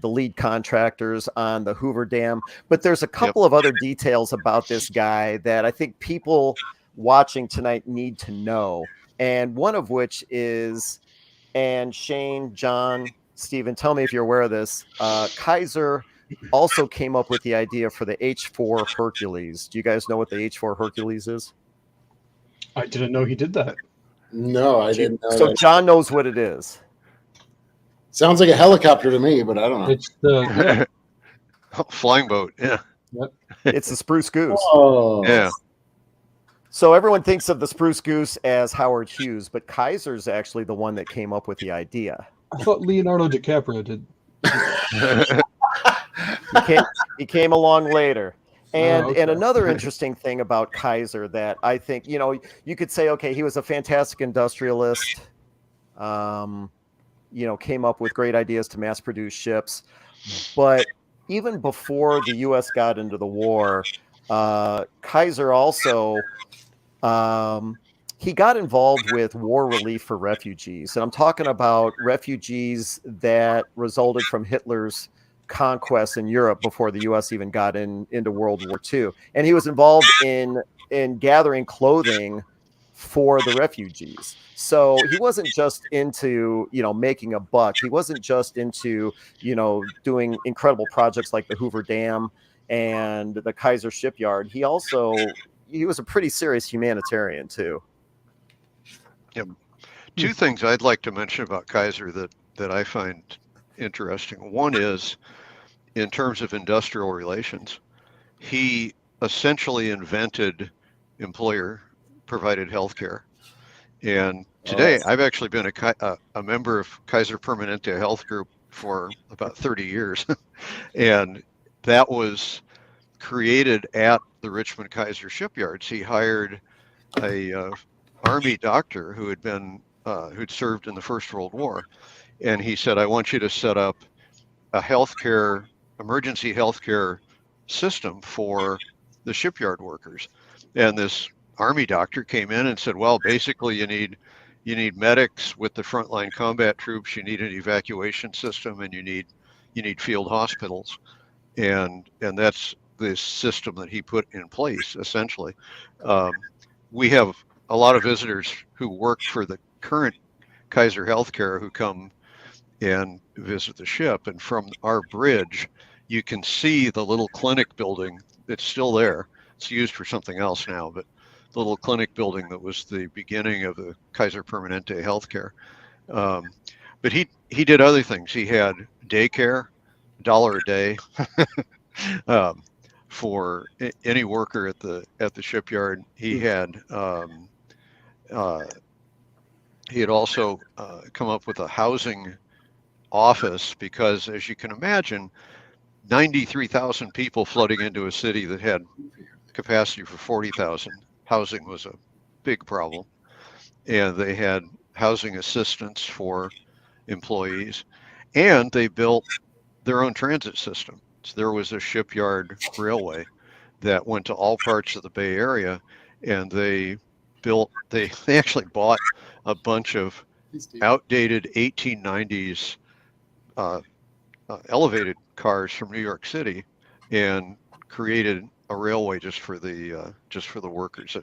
lead contractors on the Hoover Dam. But there's a couple of other details about this guy that I think people watching tonight need to know. And one of which is, and Shane, John, Stephen, tell me if you're aware of this, Kaiser also came up with the idea for the H-4 Hercules. Do you guys know what the H-4 Hercules is? I didn't know he did that. No, I didn't know. So that. John knows what it is. Sounds like a helicopter to me, but I don't know. It's the flying boat. Yeah. Yep. It's the Spruce Goose. Oh, Yeah. So everyone thinks of the Spruce Goose as Howard Hughes, but Kaiser's actually the one that came up with the idea. I thought Leonardo DiCaprio did. He came along later. And okay. and another interesting thing about Kaiser that I think, you could say, okay, he was a fantastic industrialist, came up with great ideas to mass produce ships. But even before the U.S. got into the war, Kaiser also, he got involved with war relief for refugees. And I'm talking about refugees that resulted from Hitler's conquest in Europe before the U.S. even got into World War II. And he was involved in gathering clothing for the refugees. So he wasn't just into, making a buck. He wasn't just into, doing incredible projects like the Hoover Dam and the Kaiser Shipyard. He was a pretty serious humanitarian too. Yep. Two things I'd like to mention about Kaiser that I find interesting. One is, in terms of industrial relations, he essentially invented employer-provided health care. And today, I've actually been a member of Kaiser Permanente Health Group for about 30 years. And that was created at the Richmond Kaiser shipyards. He hired a Army doctor who who'd served in the First World War. And he said, I want you to set up a emergency healthcare system for the shipyard workers. And this Army doctor came in and said, well, basically you need medics with the frontline combat troops, you need an evacuation system, and you need field hospitals. And that's the system that he put in place, essentially. We have a lot of visitors who work for the current Kaiser Healthcare who come and visit the ship. And from our bridge, you can see the little clinic building. It's still there. It's used for something else now, but the little clinic building that was the beginning of the Kaiser Permanente healthcare. But he did other things. He had daycare, $1 a day, for any worker at the shipyard. He had also come up with a housing office because, as you can imagine, 93,000 people flooding into a city that had capacity for 40,000. Housing was a big problem. And they had housing assistance for employees. And they built their own transit system. So there was a shipyard railway that went to all parts of the Bay Area. And they actually bought a bunch of outdated 1890s elevated cars from New York City and created a railway just for the workers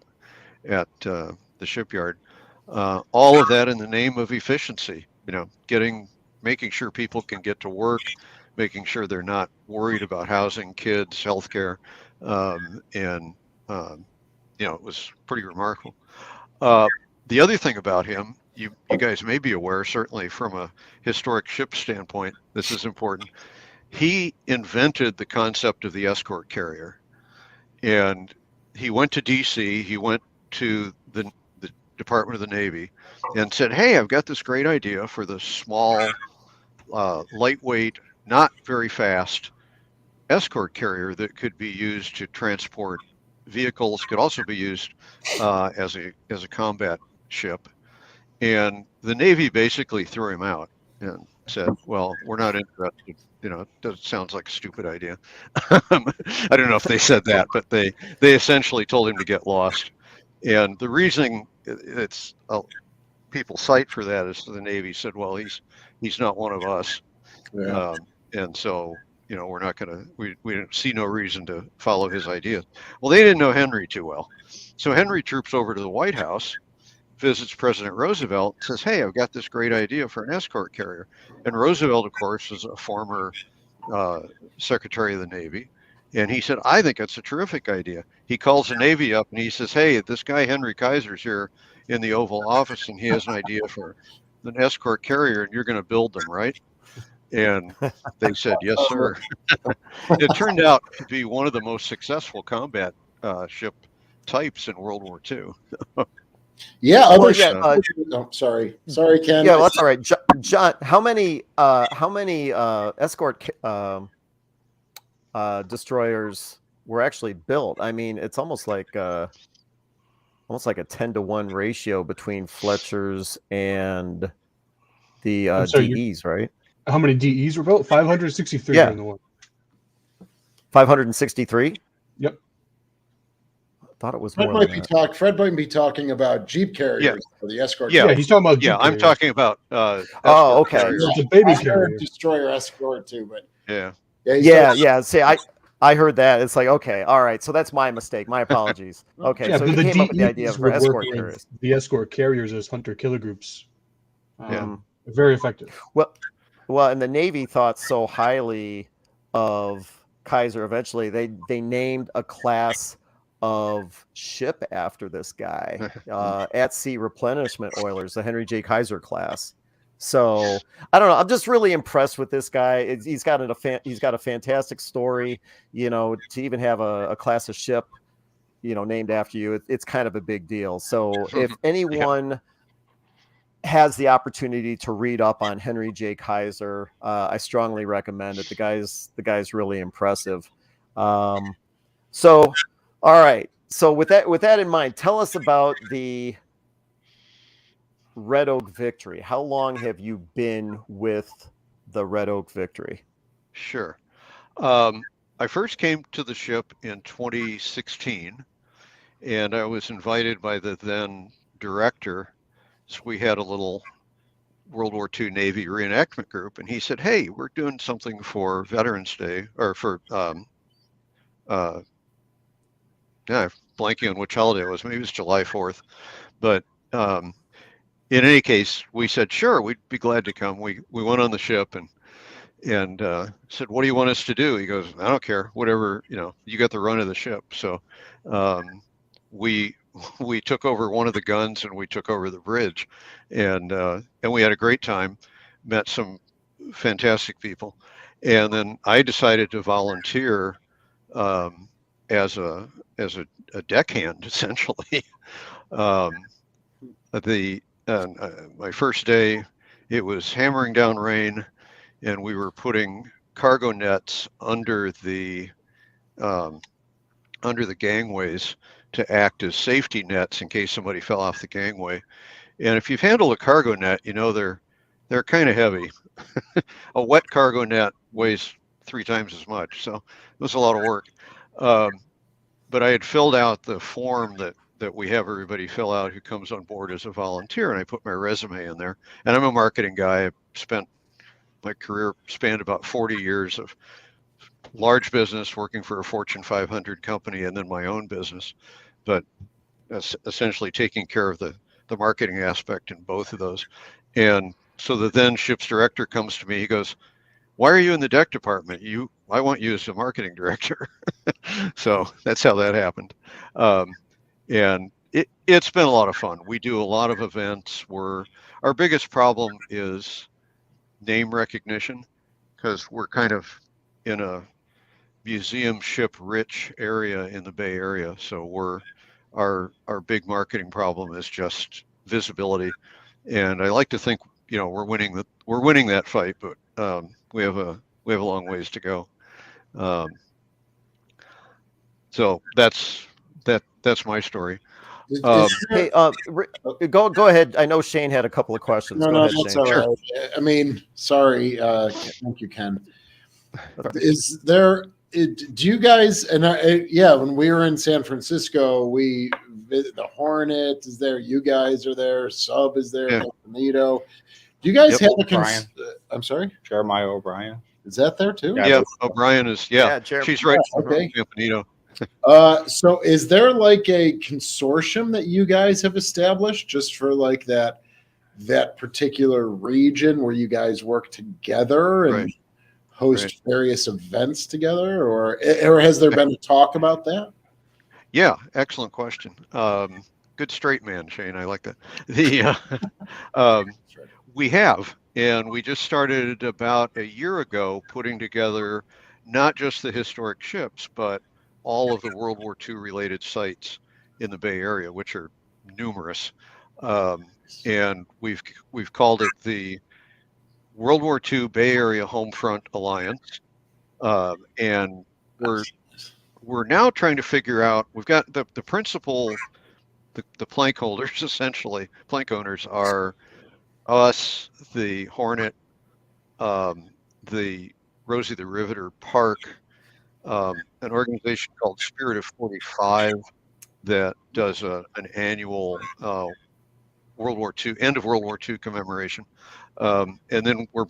at the shipyard. All of that in the name of efficiency, making sure people can get to work, making sure they're not worried about housing, kids, healthcare, and it was pretty remarkable. The other thing about him, you guys may be aware, certainly from a historic ship standpoint, this is important. He invented the concept of the escort carrier. And he went to DC, he went to the Department of the Navy and said, hey, I've got this great idea for the small, lightweight, not very fast escort carrier that could be used to transport vehicles, could also be used as a combat ship. And the Navy basically threw him out and said, well, we're not interested. That sounds like a stupid idea. I don't know if they said that, but they essentially told him to get lost. And the reason people cite for that is the Navy said, well, he's not one of us. Yeah. And so, we're not going to, we didn't see no reason to follow his ideas. Well, they didn't know Henry too well. So Henry troops over to the White House, visits President Roosevelt, says, hey, I've got this great idea for an escort carrier. And Roosevelt, of course, was a former Secretary of the Navy. And he said, I think it's a terrific idea. He calls the Navy up and he says, hey, this guy Henry Kaiser's here in the Oval Office and he has an idea for an escort carrier and you're going to build them, right? And they said, yes, sir. It turned out to be one of the most successful combat ship types in World War II. Yeah. Sorry, Ken. Yeah, well, that's all right. John, how many escort destroyers were actually built? I mean, it's almost like a 10-to-1 ratio between Fletchers and the DEs, right? How many DEs were built? 563 in the war. 563? Yep. I thought it was Fred more than that. Fred might be talking about Jeep carriers for the escort. Yeah, he's talking about Jeep I'm carriers. talking about okay. It's a baby carrier. Destroyer escort too, but Yeah. See, I heard that. It's like, okay, all right. So that's my mistake. My apologies. Okay, Yeah, so but he the came up with the idea DEs for would work escort with carriers. the escort carriers as hunter-killer groups. Yeah. Very effective. Well, and the Navy thought so highly of Kaiser. Eventually, they named a class of ship after this guy, at sea replenishment oilers, the Henry J Kaiser class. So I don't know. I'm just really impressed with this guy. He's got a fantastic story. To even have a class of ship, named after you, it's kind of a big deal. So if anyone has the opportunity to read up on Henry J. Kaiser, I strongly recommend it. The guy's really impressive. So, all right. So with that in mind, tell us about the Red Oak Victory. How long have you been with the Red Oak Victory? Sure. I first came to the ship in 2016, and I was invited by the then director. So we had a little World War II Navy reenactment group, and he said, "Hey, we're doing something for Veterans Day, or for yeah, blanking on which holiday it was. Maybe it was July 4th, but in any case, we said, sure, we'd be glad to come. We went on the ship and said, what do you want us to do? He goes, I don't care, whatever, you got the run of the ship. So we took over one of the guns and we took over the bridge, and we had a great time, met some fantastic people, and then I decided to volunteer as a deckhand, essentially. My first day, it was hammering down rain, and we were putting cargo nets under the gangways to act as safety nets in case somebody fell off the gangway. And if you've handled a cargo net, they're kind of heavy. A wet cargo net weighs 3 times as much, so it was a lot of work. But I had filled out the form that we have everybody fill out who comes on board as a volunteer, and I put my resume in there. And I'm a marketing guy. My career spanned about 40 years of large business, working for a Fortune 500 company, and then my own business. But essentially taking care of the marketing aspect in both of those. And so the then ship's director comes to me. He goes, "Why are you in the deck department? I want you as a marketing director." So that's how that happened. And it's been a lot of fun. We do a lot of events. Our biggest problem is name recognition, because we're kind of in a museum ship rich area in the Bay Area. So our big marketing problem is just visibility. And I like to think, we're winning that fight, but we have a long ways to go. So that's my story. Hey, go ahead. I know Shane had a couple of questions. No, go ahead, that's Shane. all right. I mean, sorry. Thank you, Ken. Is there? Do you guys? And when we were in San Francisco, the Hornet is there. You guys are there. Sub is there. Yeah. Magneto. Do you guys have Brian. I'm sorry. Jeremiah O'Brien. Is that there too? Yeah, O'Brien is. Yeah, she's right. Okay. Magneto. So is there like a consortium that you guys have established just for like that particular region where you guys work together and host various events together, or has there been a talk about that? Yeah, excellent question. Good straight man, Shane. I like that. We have, and we just started about a year ago putting together not just the historic ships, but all of the World War II related sites in the Bay Area, which are numerous. And we've called it the World War II Bay Area Homefront Alliance. And we're now trying to figure out, we've got the principal, the plank holders, essentially, plank owners are us, the Hornet, the Rosie the Riveter Park, an organization called Spirit of 45 that does an annual World War II, end of World War II commemoration. And then we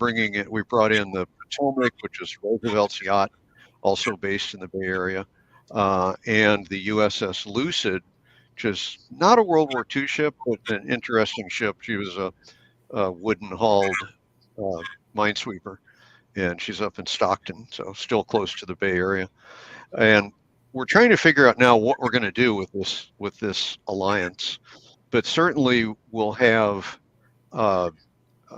brought in the Potomac, which is Roosevelt's yacht. also based in the Bay Area, and the USS Lucid, which is not a World War II ship, but an interesting ship. She was a wooden-hulled minesweeper, and she's up in Stockton, so still close to the Bay Area. And we're trying to figure out now what we're going to do with this alliance, but certainly we'll have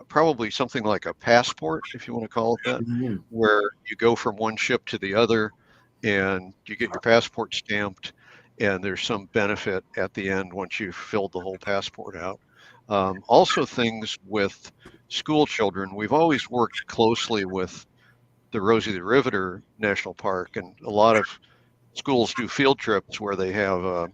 probably something like a passport, if you want to call it that, where you go from one ship to the other and you get your passport stamped, and there's some benefit at the end once you've filled the whole passport out. Also things with school children. We've always worked closely with the Rosie the Riveter National Park, and a lot of schools do field trips where they have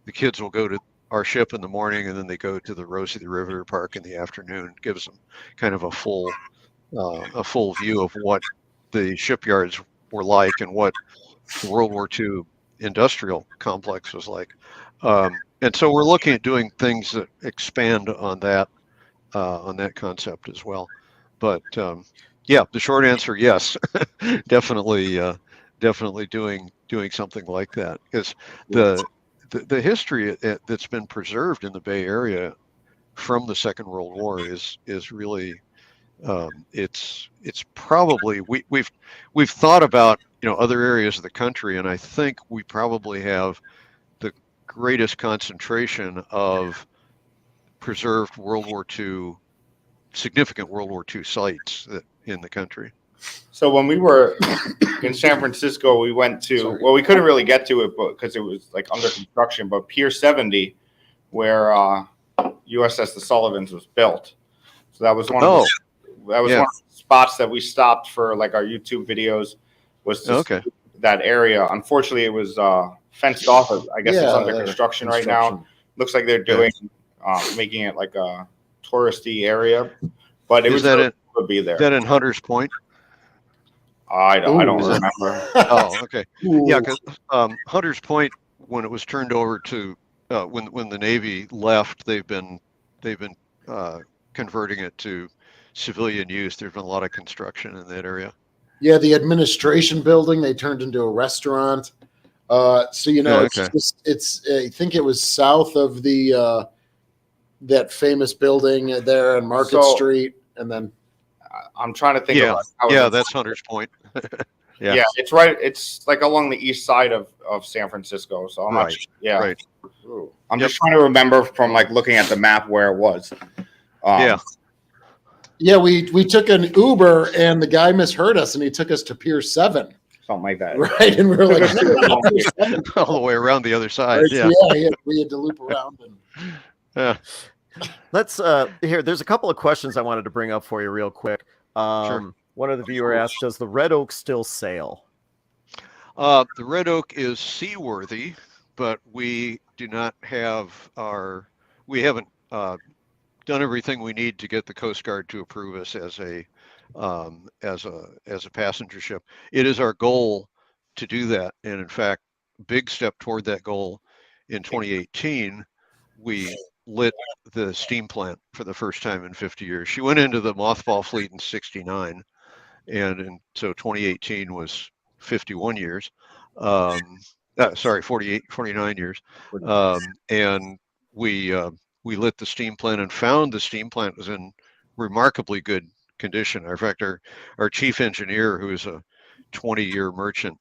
the kids will go to our ship in the morning and then they go to the Rosie the Riveter Park in the afternoon. It gives them kind of a full view of what the shipyards were like and what the World War II industrial complex was like. And so we're looking at doing things that expand on that concept as well. But yeah, the short answer, yes, definitely doing something like that, because the history that's been preserved in the Bay Area from the Second World War is really it's probably we've thought about other areas of the country, and I think we probably have the greatest concentration of preserved significant World War II sites in the country. So when we were in San Francisco, we went to, well, we couldn't really get to it because it was like under construction, but Pier 70, where USS the Sullivans was built. So that was one of one of the spots that we stopped for like our YouTube videos, was to that area. Unfortunately, it was fenced off. I guess it's under construction right now. Looks like they're doing making it like a touristy area, but it was really cool to be there. Is that in Hunters Point? I don't remember. Oh, okay. Yeah, because Hunters Point, when it was turned over to when the Navy left, they've been converting it to civilian use. There's been a lot of construction in that area. Yeah, the administration building they turned into a restaurant. So it's I think it was south of the that famous building there on Market Street, and then I'm trying to think. That's Hunters Point. Yeah, it's right. It's like along the east side of San Francisco. So I'm not. Right. I'm just trying to remember from like looking at the map where it was. We took an Uber and the guy misheard us and he took us to Pier 7. Something like that. Right, and we were like all the way around the other side. We had to loop around and. Let's here. There's a couple of questions I wanted to bring up for you real quick. Sure. One of the viewer asked, "Does the Red Oak still sail?" The Red Oak is seaworthy, but we do not have we haven't done everything we need to get the Coast Guard to approve us as a passenger ship. It is our goal to do that, and in fact, big step toward that goal. In 2018, we lit the steam plant for the first time in 50 years. She went into the mothball fleet in 69, and so 2018 was 51 years. 49 years. And we lit the steam plant and found the steam plant was in remarkably good condition. In fact, our chief engineer, who is a 20-year merchant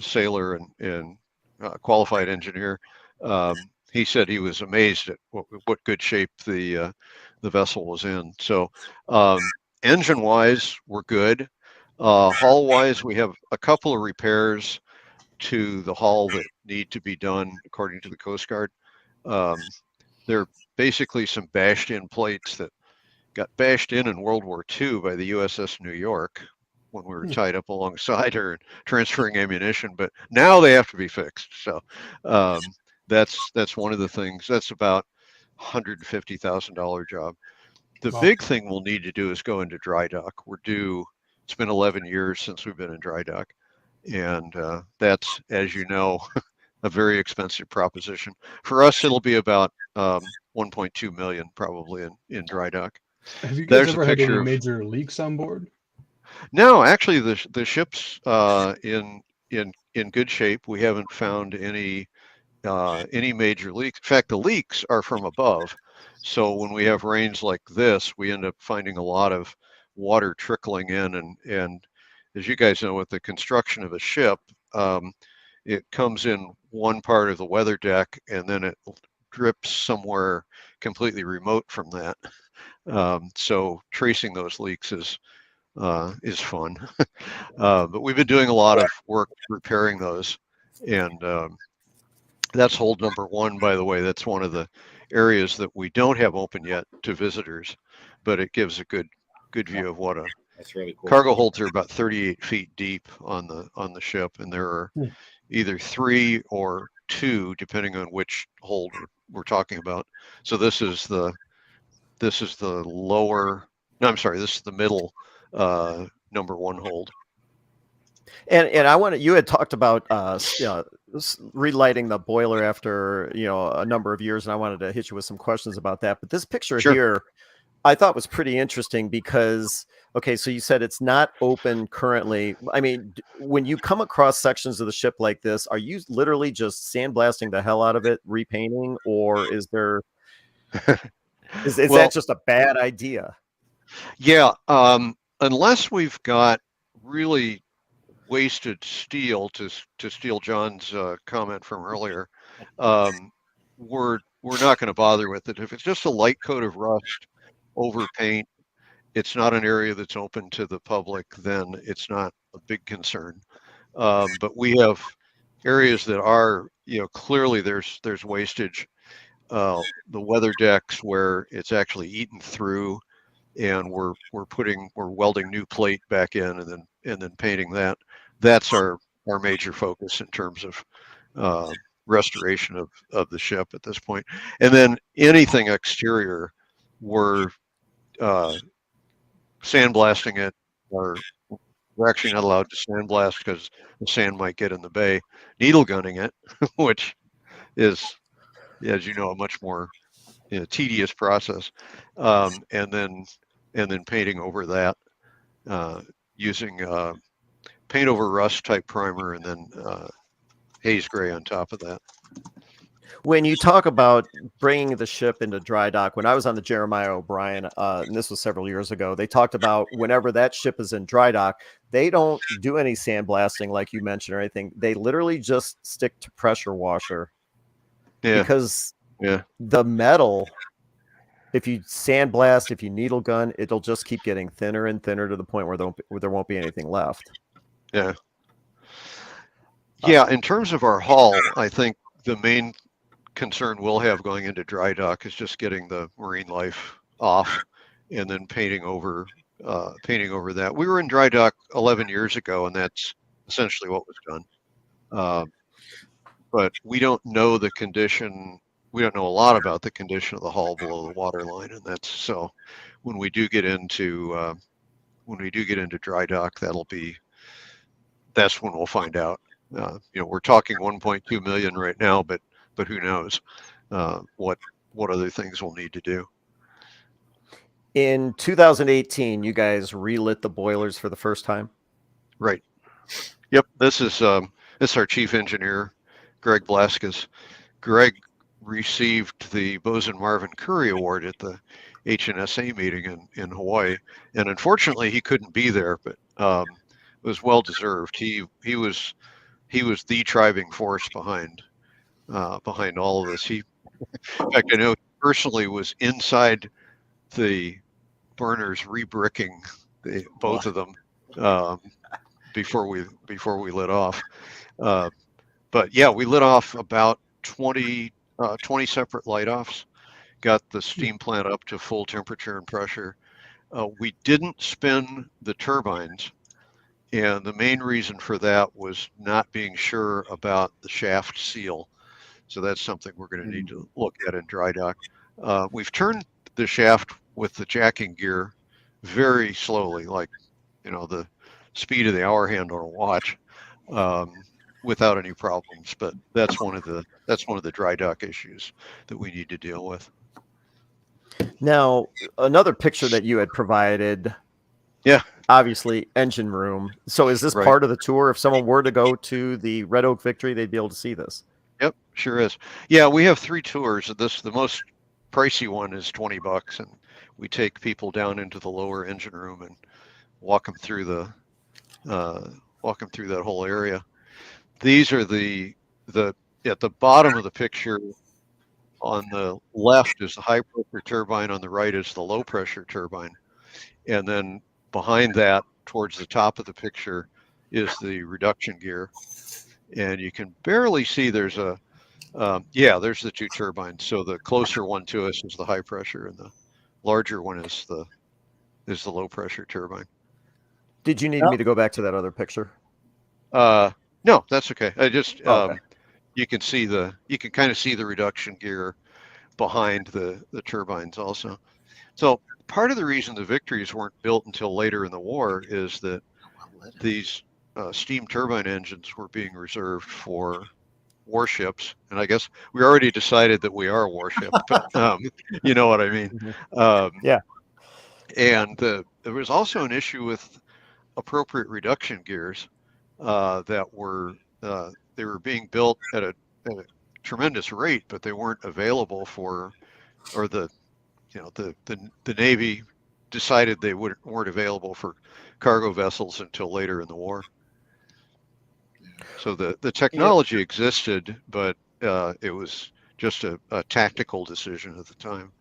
sailor and qualified engineer, he said he was amazed at what good shape the vessel was in. So engine-wise, we're good. Hull-wise, we have a couple of repairs to the hull that need to be done according to the Coast Guard. They're basically some bashed-in plates that got bashed in World War II by the USS New York when we were tied up alongside her and transferring ammunition, but now they have to be fixed. So that's one of the things. That's about $150,000 job. The big thing we'll need to do is go into dry dock. It's been 11 years since we've been in dry dock, and that's, as you know, a very expensive proposition. For us, it'll be about 1.2 million probably in dry dock. Have you guys ever had any major leaks on board? No, actually, the ship's in good shape. We haven't found any major leaks. In fact, the leaks are from above. So when we have rains like this, we end up finding a lot of water trickling in, and as you guys know, with the construction of a ship, it comes in one part of the weather deck, and then it drips somewhere completely remote from that. So tracing those leaks is fun. But we've been doing a lot of work repairing those, and that's hold number one, by the way. That's one of the areas that we don't have open yet to visitors, but it gives a good view of what a That's really cool. cargo holds are about 38 feet deep on the ship, and there are either 3 or 2, depending on which hold we're talking about. So this is the lower. No, I'm sorry. This is the middle number 1 hold. And I want to, you had talked about relighting the boiler after a number of years, and I wanted to hit you with some questions about that. But this picture Sure. here, I thought was pretty interesting because, okay, so you said it's not open currently. I mean, when you come across sections of the ship like this, are you literally just sandblasting the hell out of it, repainting, or is there is Well, that just a bad idea? Yeah, unless we've got really wasted steel, to steal John's comment from earlier, we're not going to bother with it. If it's just a light coat of rust over paint, it's not an area that's open to the public, then it's not a big concern. But we have areas that are, clearly there's wastage. The weather decks where it's actually eaten through, and we're welding new plate back in, and then painting that. That's our major focus in terms of restoration of the ship at this point. And then anything exterior, we're sandblasting it, or we're actually not allowed to sandblast because the sand might get in the bay. Needle gunning it, which is, as you know, a much more tedious process, and then painting over that using paint over rust type primer, and then haze gray on top of that. When you talk about bringing the ship into dry dock, when I was on the Jeremiah O'Brien, and this was several years ago, they talked about whenever that ship is in dry dock, they don't do any sandblasting like you mentioned or anything. They literally just stick to pressure washer. Yeah. Because Yeah. the metal, if you sandblast, if you needle gun, it'll just keep getting thinner and thinner to the point where there won't be anything left. Yeah. Yeah. In terms of our hull, I think the main concern we'll have going into dry dock is just getting the marine life off, and then painting over that. We were in dry dock 11 years ago, and that's essentially what was done. But we don't know the condition. We don't know a lot about the condition of the hull below the water line, and that's so. When we do get into dry dock, that's when we'll find out. We're talking 1.2 million right now, but who knows what other things we'll need to do. In 2018, you guys relit the boilers for the first time. Right. Yep. This is our chief engineer, Greg Blaskus. Greg received the Bosun Marvin Curry Award at the HNSA meeting in Hawaii, and unfortunately he couldn't be there, but it was well deserved. He was the driving force behind all of this. In fact, I know he personally was inside the burners rebricking both of them before we lit off. But yeah, we lit off about 20 separate light offs, got the steam plant up to full temperature and pressure. We didn't spin the turbines, and the main reason for that was not being sure about the shaft seal. So that's something we're going to need to look at in dry dock. We've turned the shaft with the jacking gear very slowly, like the speed of the hour hand on a watch, without any problems. But that's one of the dry dock issues that we need to deal with. Now, another picture that you had provided, Yeah. Obviously, engine room. So is this Right. part of the tour? If someone were to go to the Red Oak Victory, they'd be able to see this. Yep, sure is. Yeah, we have 3 tours. The most pricey one is $20, and we take people down into the lower engine room and walk them through that whole area. These are the at the bottom of the picture. On the left is the high pressure turbine. On the right is the low pressure turbine, and then behind that, towards the top of the picture, is the reduction gear. And you can barely see there's a there's the 2 turbines. So the closer one to us is the high pressure, and the larger one is the low pressure turbine. Did you need me to go back to that other picture? No, that's okay. I just Okay. you can kind of see the reduction gear behind the turbines also. So part of the reason the Victories weren't built until later in the war is that these steam turbine engines were being reserved for warships, and I guess we already decided that we are a warship, but you know what I mean. Yeah. And there was also an issue with appropriate reduction gears that were they were being built at a tremendous rate, but they weren't available for, or the Navy decided they weren't available for cargo vessels until later in the war. So the technology existed, but it was just a tactical decision at the time.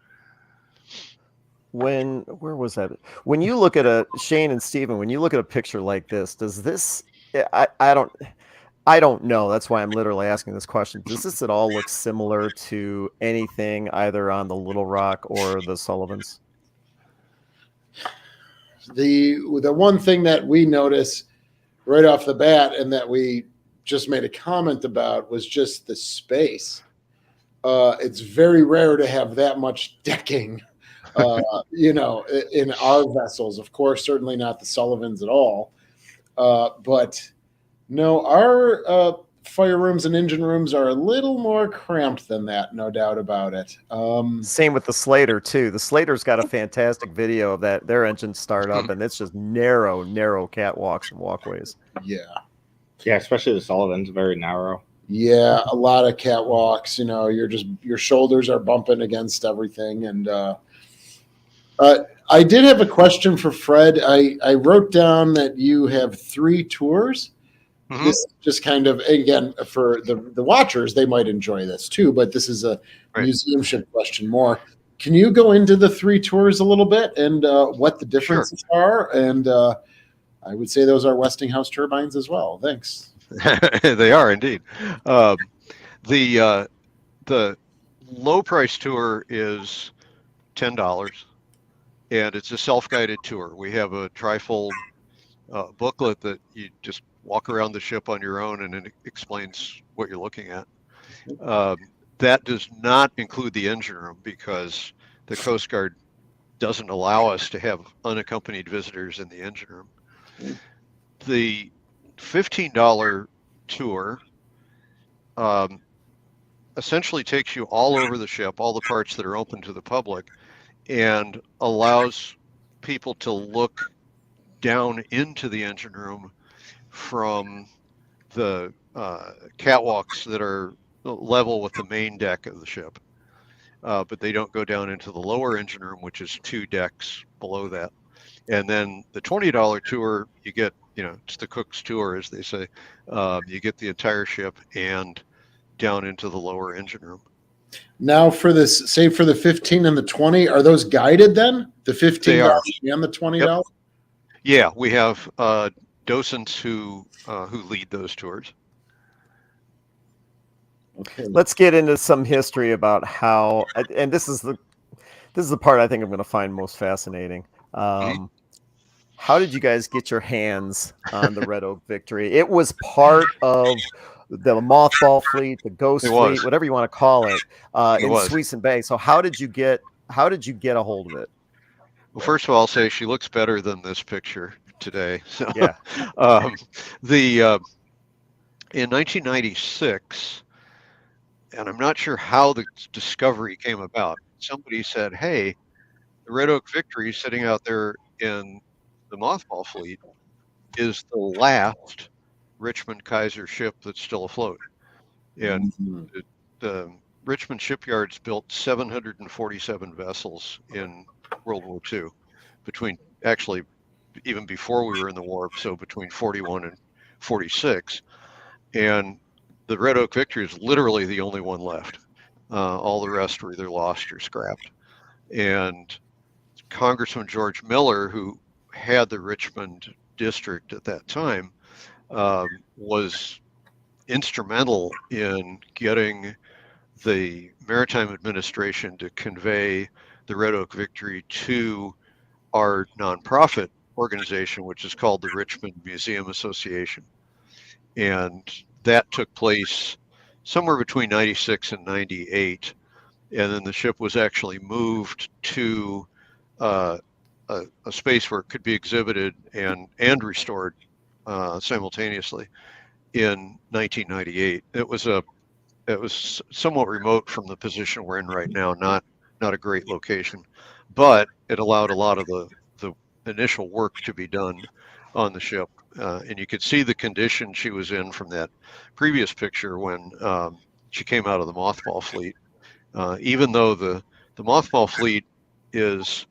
Where was that? When you look at Shane and Steven, when you look at a picture like this, does this, I don't know. That's why I'm literally asking this question. Does this at all look similar to anything either on the Little Rock or the Sullivans? The one thing that we notice right off the bat, and that we just made a comment about, was just the space. It's very rare to have that much decking, in our vessels. Of course, certainly not the Sullivans at all. But no, our fire rooms and engine rooms are a little more cramped than that, no doubt about it. Same with the Slater too. The Slater's got a fantastic video of that. Their engines start up, and it's just narrow catwalks and walkways. Yeah, especially the Sullivans, very narrow. Yeah, a lot of catwalks. Your shoulders are bumping against everything. And I did have a question for Fred. I wrote down that you have 3 tours. Mm-hmm. This just kind of, again, for the watchers, they might enjoy this too, but this is a museum ship question more. Can you go into the 3 tours a little bit and what the differences are? And I would say those are Westinghouse turbines as well. Thanks. They are indeed. The low price tour is $10, and it's a self-guided tour. We have a trifold booklet that you just walk around the ship on your own, and it explains what you're looking at. That does not include the engine room because the Coast Guard doesn't allow us to have unaccompanied visitors in the engine room. The $15 tour essentially takes you all over the ship, all the parts that are open to the public, and allows people to look down into the engine room from the catwalks that are level with the main deck of the ship. But they don't go down into the lower engine room, which is 2 decks below that. And then the $20 tour, you get, it's the cook's tour, as they say. You get the entire ship and down into the lower engine room. Now, for this, say for the 15 and the 20, are those guided then? The $15 and the $20? Yep. Yeah, we have docents who lead those tours. Okay. Let's get into some history about how, and this is the part I think I'm going to find most fascinating. How did you guys get your hands on the Red Oak Victory? It was part of the mothball fleet, the ghost fleet, whatever you want to call it, in Suisun Bay. So how did you get a hold of it? Well, first of all, I'll say she looks better than this picture today. So yeah. In 1996, and I'm not sure how the discovery came about. Somebody said, "Hey, the Red Oak Victory is sitting out there in the mothball fleet is the last Richmond Kaiser ship that's still afloat. And the Richmond Shipyard's built 747 vessels in World War II, between actually even before we were in the war, so between 41 and 46. And the Red Oak Victory is literally the only one left. All the rest were either lost or scrapped. And Congressman George Miller, who had the Richmond district at that time, was instrumental in getting the Maritime Administration to convey the Red Oak Victory to our nonprofit organization, which is called the Richmond Museum Association. And that took place somewhere between 96 and 98. And then the ship was actually moved to a space where it could be exhibited and restored simultaneously in 1998. It was somewhat remote from the position we're in right now, not a great location, but it allowed a lot of the initial work to be done on the ship. And you could see the condition she was in from that previous picture when she came out of the mothball fleet. Even though the mothball fleet is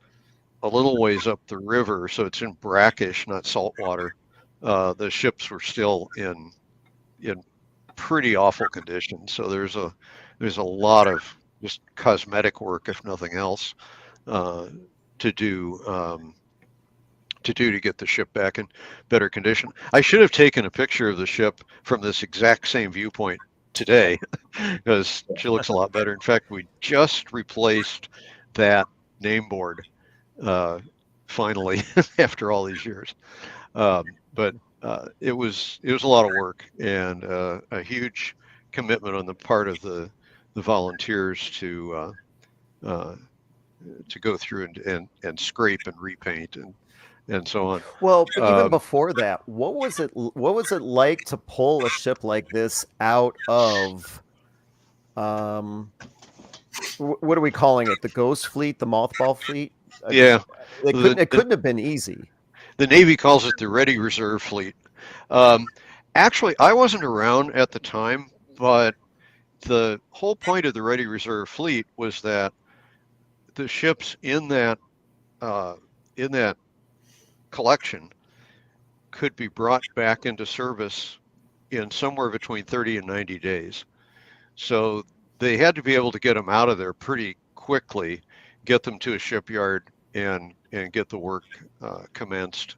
a little ways up the river, so it's in brackish, not saltwater, the ships were still in pretty awful condition. So there's a lot of just cosmetic work, if nothing else, to do to get the ship back in better condition. I should have taken a picture of the ship from this exact same viewpoint today, because she looks a lot better. In fact, we just replaced that name board finally after all these years. But it was a lot of work and a huge commitment on the part of the volunteers to go through and scrape and repaint and so on. Well, but even before that, what was it like to pull a ship like this out of what are we calling it? The ghost fleet, the mothball fleet? Yeah. It couldn't have been easy. The Navy calls it the Ready Reserve Fleet. Actually, I wasn't around at the time, but the whole point of the Ready Reserve Fleet was that the ships in that collection could be brought back into service in somewhere between 30 and 90 days. So they had to be able to get them out of there pretty quickly, get them to a shipyard, and get the work commenced.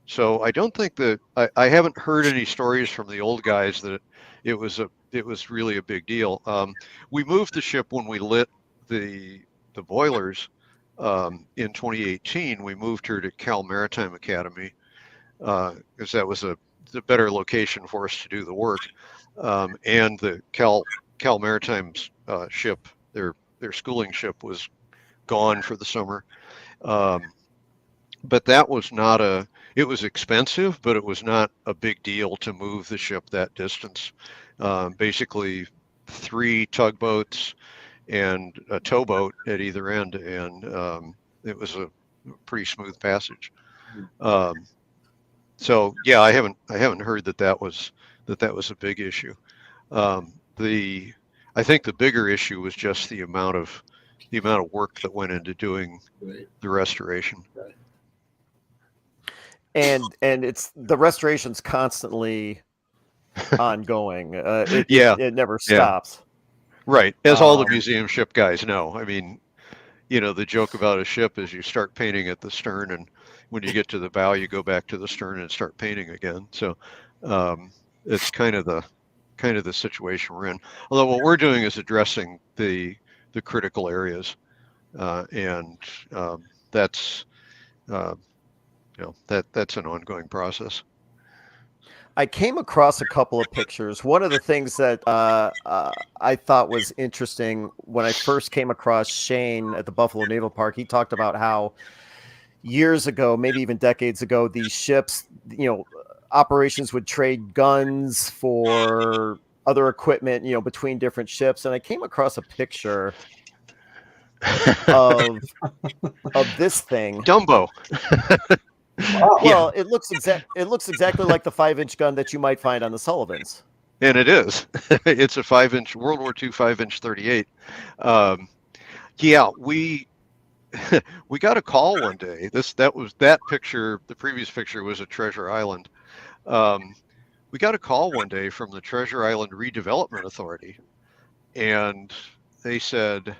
So I don't think that I haven't heard any stories from the old guys that it was really a big deal. We moved the ship when we lit the boilers in 2018. We moved her to Cal Maritime Academy because that was the better location for us to do the work. And the Cal Maritime's ship, their schooling ship, was gone for the summer. But that was not it was expensive, but it was not a big deal to move the ship that distance. Basically 3 tugboats and a towboat at either end, and it was a pretty smooth passage. So yeah, I haven't heard that was a big issue. I think the bigger issue was just the amount of work that went into doing the restoration. Right. And it's the restoration's constantly ongoing. It never stops. Right, as all the museum ship guys know. I mean, the joke about a ship is you start painting at the stern, and when you get to the bow, you go back to the stern and start painting again. So it's kind of the situation we're in. Although what we're doing is addressing the critical areas, and that's that's an ongoing process. I came across a couple of pictures. One of the things that I thought was interesting when I first came across Shane at the Buffalo Naval Park, he talked about how years ago, maybe even decades ago, these ships, operations would trade guns for other equipment, between different ships. And I came across a picture of this thing. Dumbo. Well, it looks exactly like the 5-inch gun that you might find on the Sullivans. And it is. It's a 5-inch World War II 5-inch 38. Yeah, we we got a call one day. That picture. The previous picture was at Treasure Island. We got a call one day from the Treasure Island Redevelopment Authority, and they said,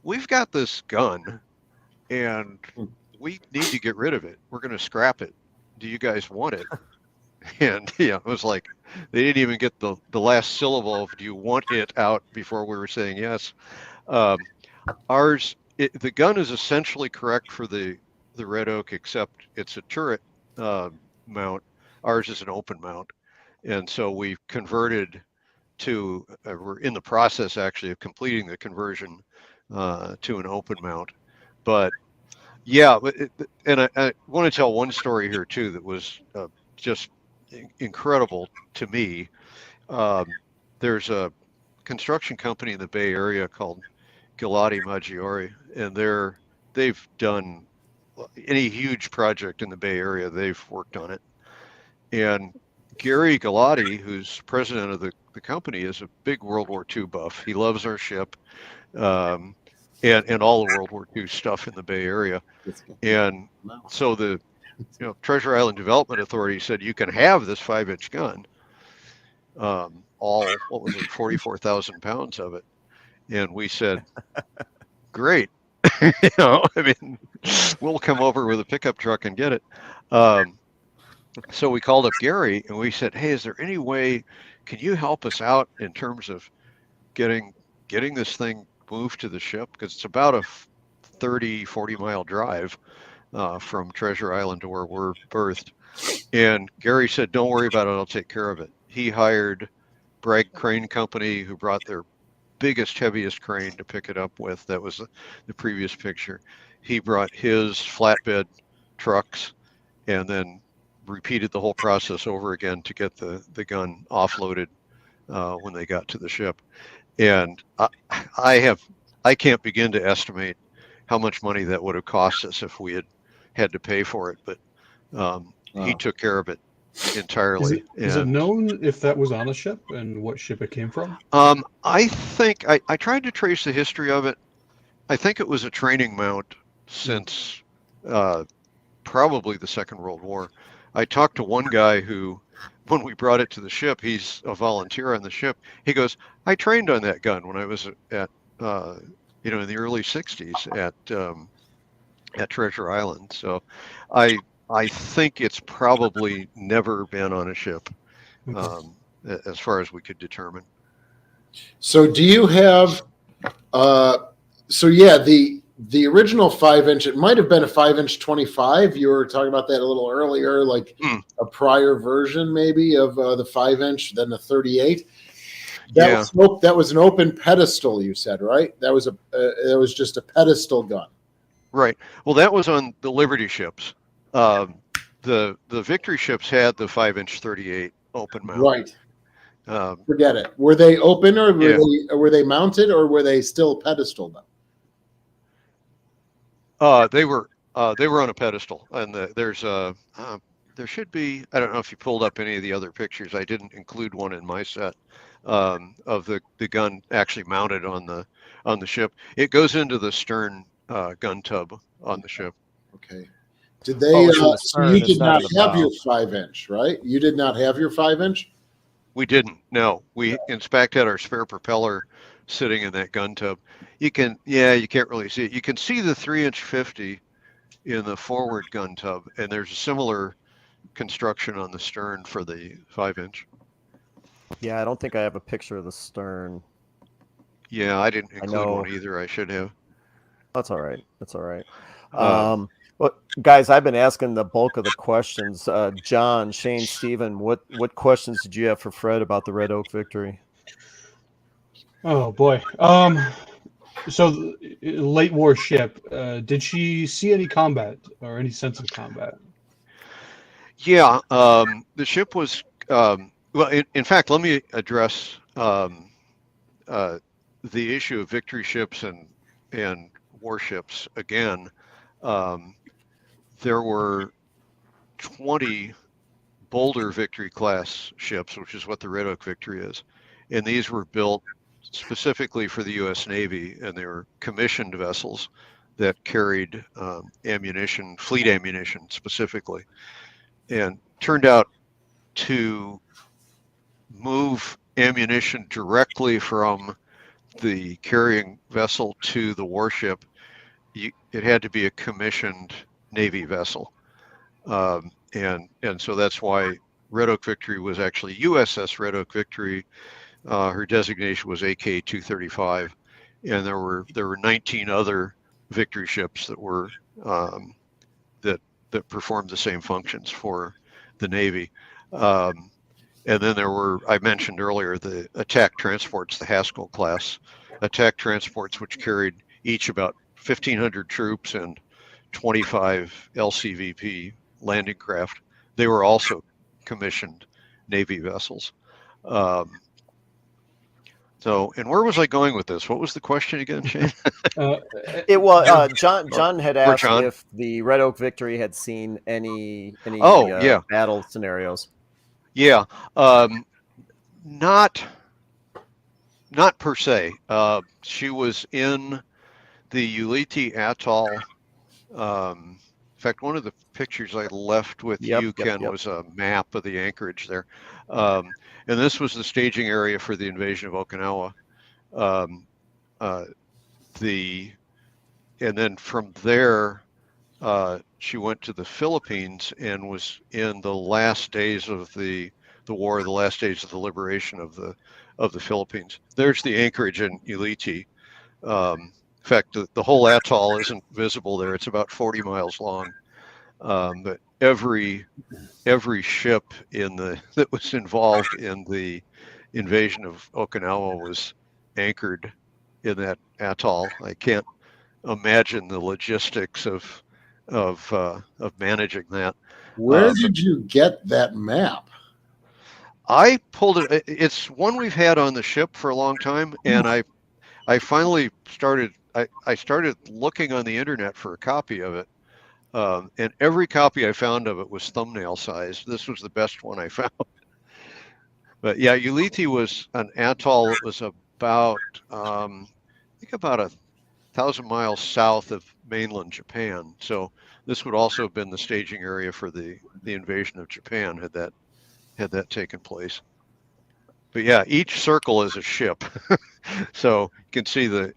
"We've got this gun, and we need to get rid of it. We're going to scrap it. Do you guys want it?" And yeah, it was like they didn't even get the last syllable of "Do you want it" out before we were saying yes. The gun is essentially correct for the Red Oak, except it's a turret mount. Ours is an open mount, and so we've converted to. We're in the process actually of completing the conversion to an open mount. But yeah, and I want to tell one story here too that was just incredible to me. There's a construction company in the Bay Area called Galati Maggiore, and they've done any huge project in the Bay Area, they've worked on it. And Gary Galati, who's president of the company, is a big World War II buff. He loves our ship and all the World War II stuff in the Bay Area. And so the Treasure Island Development Authority said you can have this 5-inch gun, all, what was it, 44,000 pounds of it. And we said, great. I mean, we'll come over with a pickup truck and get it. So we called up Gary and we said, hey, is there any way, can you help us out in terms of getting this thing moved to the ship? Because it's about a 40 mile drive from Treasure Island to where we're berthed. And Gary said, don't worry about it, I'll take care of it. He hired Bragg Crane Company, who brought their biggest, heaviest crane to pick it up with. That was the previous picture. He brought his flatbed trucks and then repeated the whole process over again to get the gun offloaded when they got to the ship. And I can't begin to estimate how much money that would have cost us if we had to pay for it, but he took care of it entirely. Is it known if that was on a ship and what ship it came from? I think I tried to trace the history of it. I think it was a training mount since probably the Second World War. I talked to one guy who, when we brought it to the ship, he's a volunteer on the ship. He goes, I trained on that gun when I was at in the early 60s at Treasure Island. So I think it's probably never been on a ship, as far as we could determine. So do you have, the original 5-inch, it might have been a 5-inch 25. You were talking about that a little earlier, like a prior version maybe of the 5-inch than the 38. That was an open pedestal, you said, right? That was just a pedestal gun. Right. Well, that was on the Liberty ships. The Victory ships had the 5-inch 38 open mount. Right. Forget it. Were they open or were they mounted or were they still pedestal though? They were on a pedestal, and there should be, I don't know if you pulled up any of the other pictures. I didn't include one in my set of the gun actually mounted on the ship. It goes into the stern gun tub on the ship. Okay. Did they? You did not have your 5-inch, right? You did not have your 5-inch. We didn't. No, we in fact had our spare propeller sitting in that gun tub. You can't really see it. You can see the 3-inch 50 in the forward gun tub, and there's a similar construction on the stern for the 5-inch. Yeah, I don't think I have a picture of the stern. Yeah, I didn't include one either. I should have. That's all right. That's all right. Well, guys, I've been asking the bulk of the questions. John, Shane, Stephen, what questions did you have for Fred about the Red Oak Victory? Oh boy. So late war ship, did she see any combat or any sense of combat? Yeah, the ship was well. In fact, let me address the issue of victory ships and warships again. There were 20 Boulder Victory class ships, which is what the Red Oak Victory is. And these were built specifically for the U.S. Navy, and they were commissioned vessels that carried ammunition, fleet ammunition specifically, and turned out to move ammunition directly from the carrying vessel to the warship. It had to be a commissioned Navy vessel. And so that's why Red Oak Victory was actually USS Red Oak Victory. Her designation was AK-235, and there were 19 other Victory ships that were that performed the same functions for the Navy. And then there were, I mentioned earlier, the attack transports, the Haskell class attack transports, which carried each about 1,500 troops and 25 LCVP landing craft. They were also commissioned Navy vessels. So, and where was I going with this? What was the question again, Shane? John had asked if the Red Oak Victory had seen any battle scenarios. Yeah, not per se. She was in the Ulithi Atoll. In fact, one of the pictures I left with you, Ken, was a map of the anchorage there. And this was the staging area for the invasion of Okinawa. And then from there, she went to the Philippines and was in the last days of the war, the last days of the liberation of the Philippines. There's the anchorage in Ulithi. In fact, the whole atoll isn't visible there. It's about 40 miles long. But every ship that was involved in the invasion of Okinawa was anchored in that atoll. I can't imagine the logistics of managing that. Where did you get that map? I pulled it. It's one we've had on the ship for a long time, and I finally started. I started looking on the internet for a copy of it, and every copy I found of it was thumbnail size. This was the best one I found. But yeah, Ulithi was an atoll that was about, I think about 1,000 miles south of mainland Japan. So this would also have been the staging area for the invasion of Japan had that taken place. But yeah, each circle is a ship. So you can see the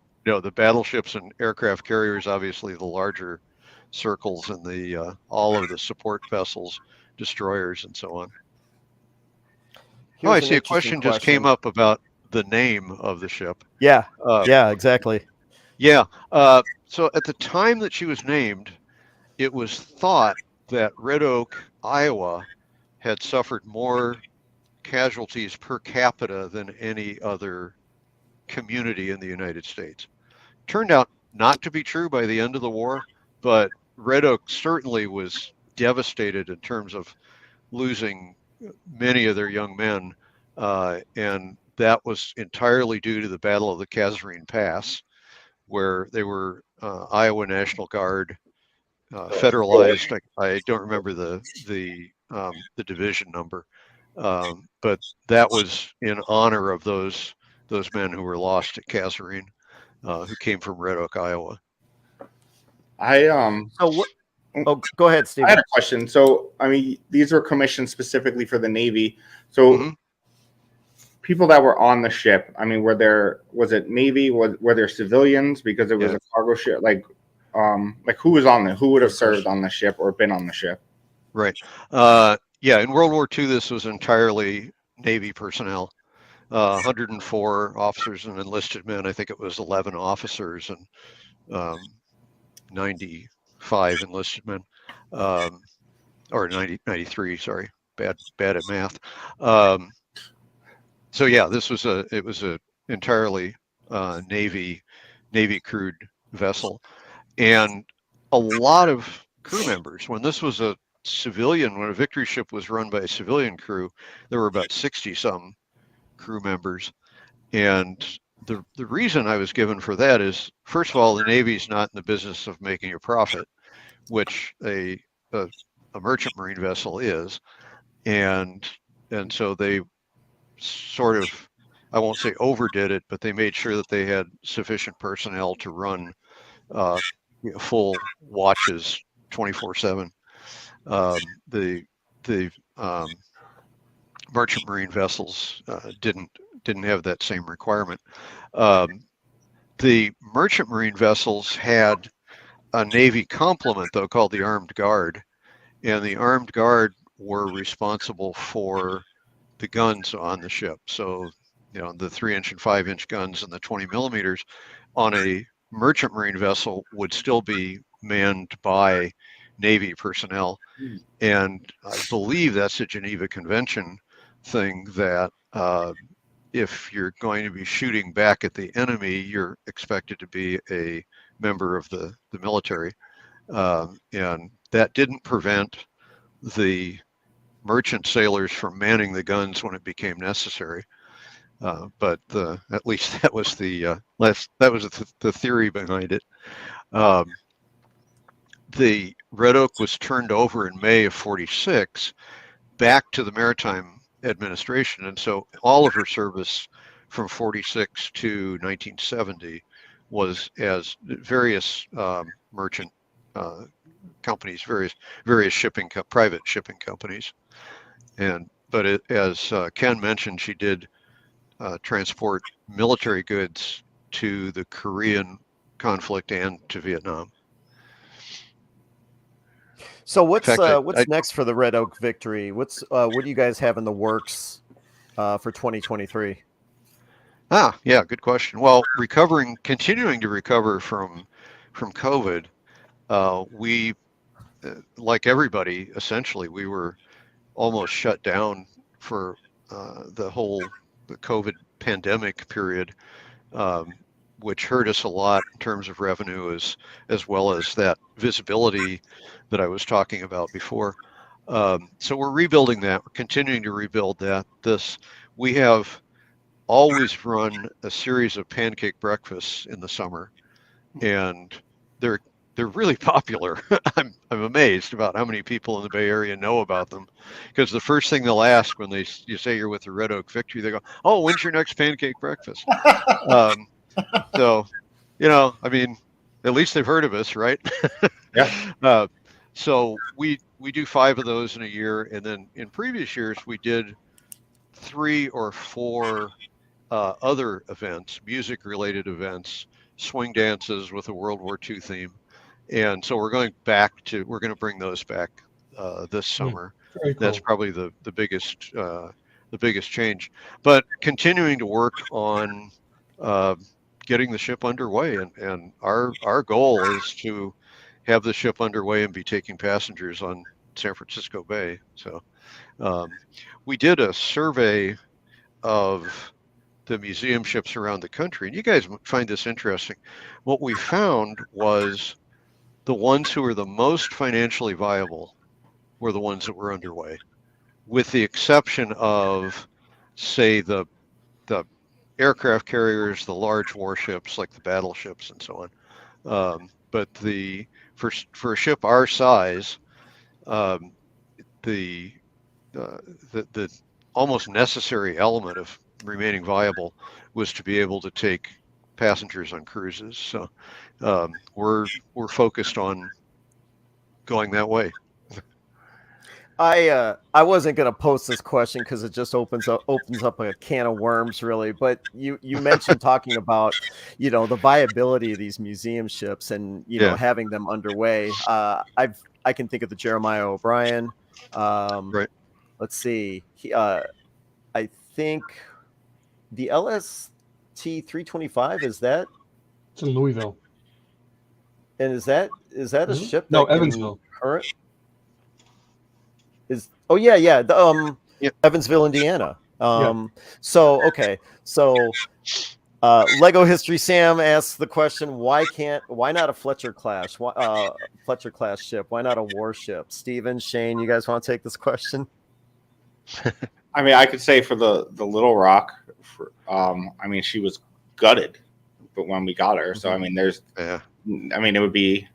battleships and aircraft carriers, obviously the larger circles, and the all of the support vessels, destroyers, and so on. Oh, I see a question just came up about the name of the ship. Yeah, exactly. Yeah. So at the time that she was named, it was thought that Red Oak, Iowa, had suffered more casualties per capita than any other community in the United States. Turned out not to be true by the end of the war, but Red Oak certainly was devastated in terms of losing many of their young men, and that was entirely due to the Battle of the Kasserine Pass, where they were Iowa National Guard, federalized. I don't remember the division number, but that was in honor of those men who were lost at Kasserine, who came from Red Oak, Iowa. Go ahead, Steve. I had a question. So, I mean, these were commissioned specifically for the Navy. So, people that were on the ship, I mean, was it Navy? Were there civilians because it was a cargo ship? Like who was on who would have served on the ship or been on the ship? Right. Yeah, in World War II, this was entirely Navy personnel. 104 officers and enlisted men. I think it was 11 officers and 95 enlisted men, or 93. Sorry, bad at math. So yeah, it was a entirely Navy crewed vessel, and a lot of crew members. When this was when a Victory ship was run by a civilian crew, there were about 60 some crew members. And the reason I was given for that is, first of all, the Navy's not in the business of making a profit, which a a merchant marine vessel is, and so they sort of, I won't say overdid it, but they made sure that they had sufficient personnel to run full watches 24/7. The merchant marine vessels didn't have that same requirement. The merchant marine vessels had a Navy complement, though, called the Armed Guard, and the Armed Guard were responsible for the guns on the ship. So, the 3-inch and 5-inch guns and the 20 millimeters on a merchant marine vessel would still be manned by Navy personnel. And I believe that's a Geneva Convention thing that if you're going to be shooting back at the enemy, you're expected to be a member of the military. And that didn't prevent the merchant sailors from manning the guns when it became necessary. But at least that was the theory behind it. The Red Oak was turned over in May of '46 back to the Maritime Administration, and so all of her service from '46 to 1970 was as various merchant companies, various private shipping companies, but as Ken mentioned, she did transport military goods to the Korean conflict and to Vietnam. So what's next for the Red Oak Victory? What do you guys have in the works for 2023? Yeah, good question. Well, continuing to recover from COVID. We, like everybody, essentially, we were almost shut down for the COVID pandemic period, which hurt us a lot in terms of revenue as well as that visibility that I was talking about before. So we're rebuilding that. We're continuing to rebuild that. We have always run a series of pancake breakfasts in the summer, and they're really popular. I'm amazed about how many people in the Bay Area know about them, because the first thing they'll ask when you say you're with the Red Oak Victory, they go, "Oh, when's your next pancake breakfast?" So, I mean, at least they've heard of us, right? Yeah. So we do 5 of those in a year, and then in previous years we did 3 or 4 other events, music-related events, swing dances with a World War II theme. And so we're going to bring those back this summer. Very cool. That's probably the biggest change. But continuing to work on getting the ship underway, and our goal is to have the ship underway and be taking passengers on San Francisco Bay. So we did a survey of the museum ships around the country, and you guys find this interesting. What we found was the ones who were the most financially viable were the ones that were underway, with the exception of, say, the aircraft carriers, the large warships like the battleships and so on. But for a ship our size, the almost necessary element of remaining viable was to be able to take passengers on cruises. So we're focused on going that way. I wasn't going to post this question because it just opens up a can of worms, really. But you mentioned talking about the viability of these museum ships and having them underway. I can think of the Jeremiah O'Brien. Right. Let's see. I think the LST 325 is that? It's in Louisville. And is that a ship? No, Evansville. Current. Yeah. Yep. Evansville, Indiana. Yeah. So Lego History Sam asks the question: why not a Fletcher class? Fletcher class ship? Why not a warship? Steven, Shane, you guys want to take this question? I mean, I could say for the Little Rock, I mean, she was gutted, but when we got her, so I mean, it would be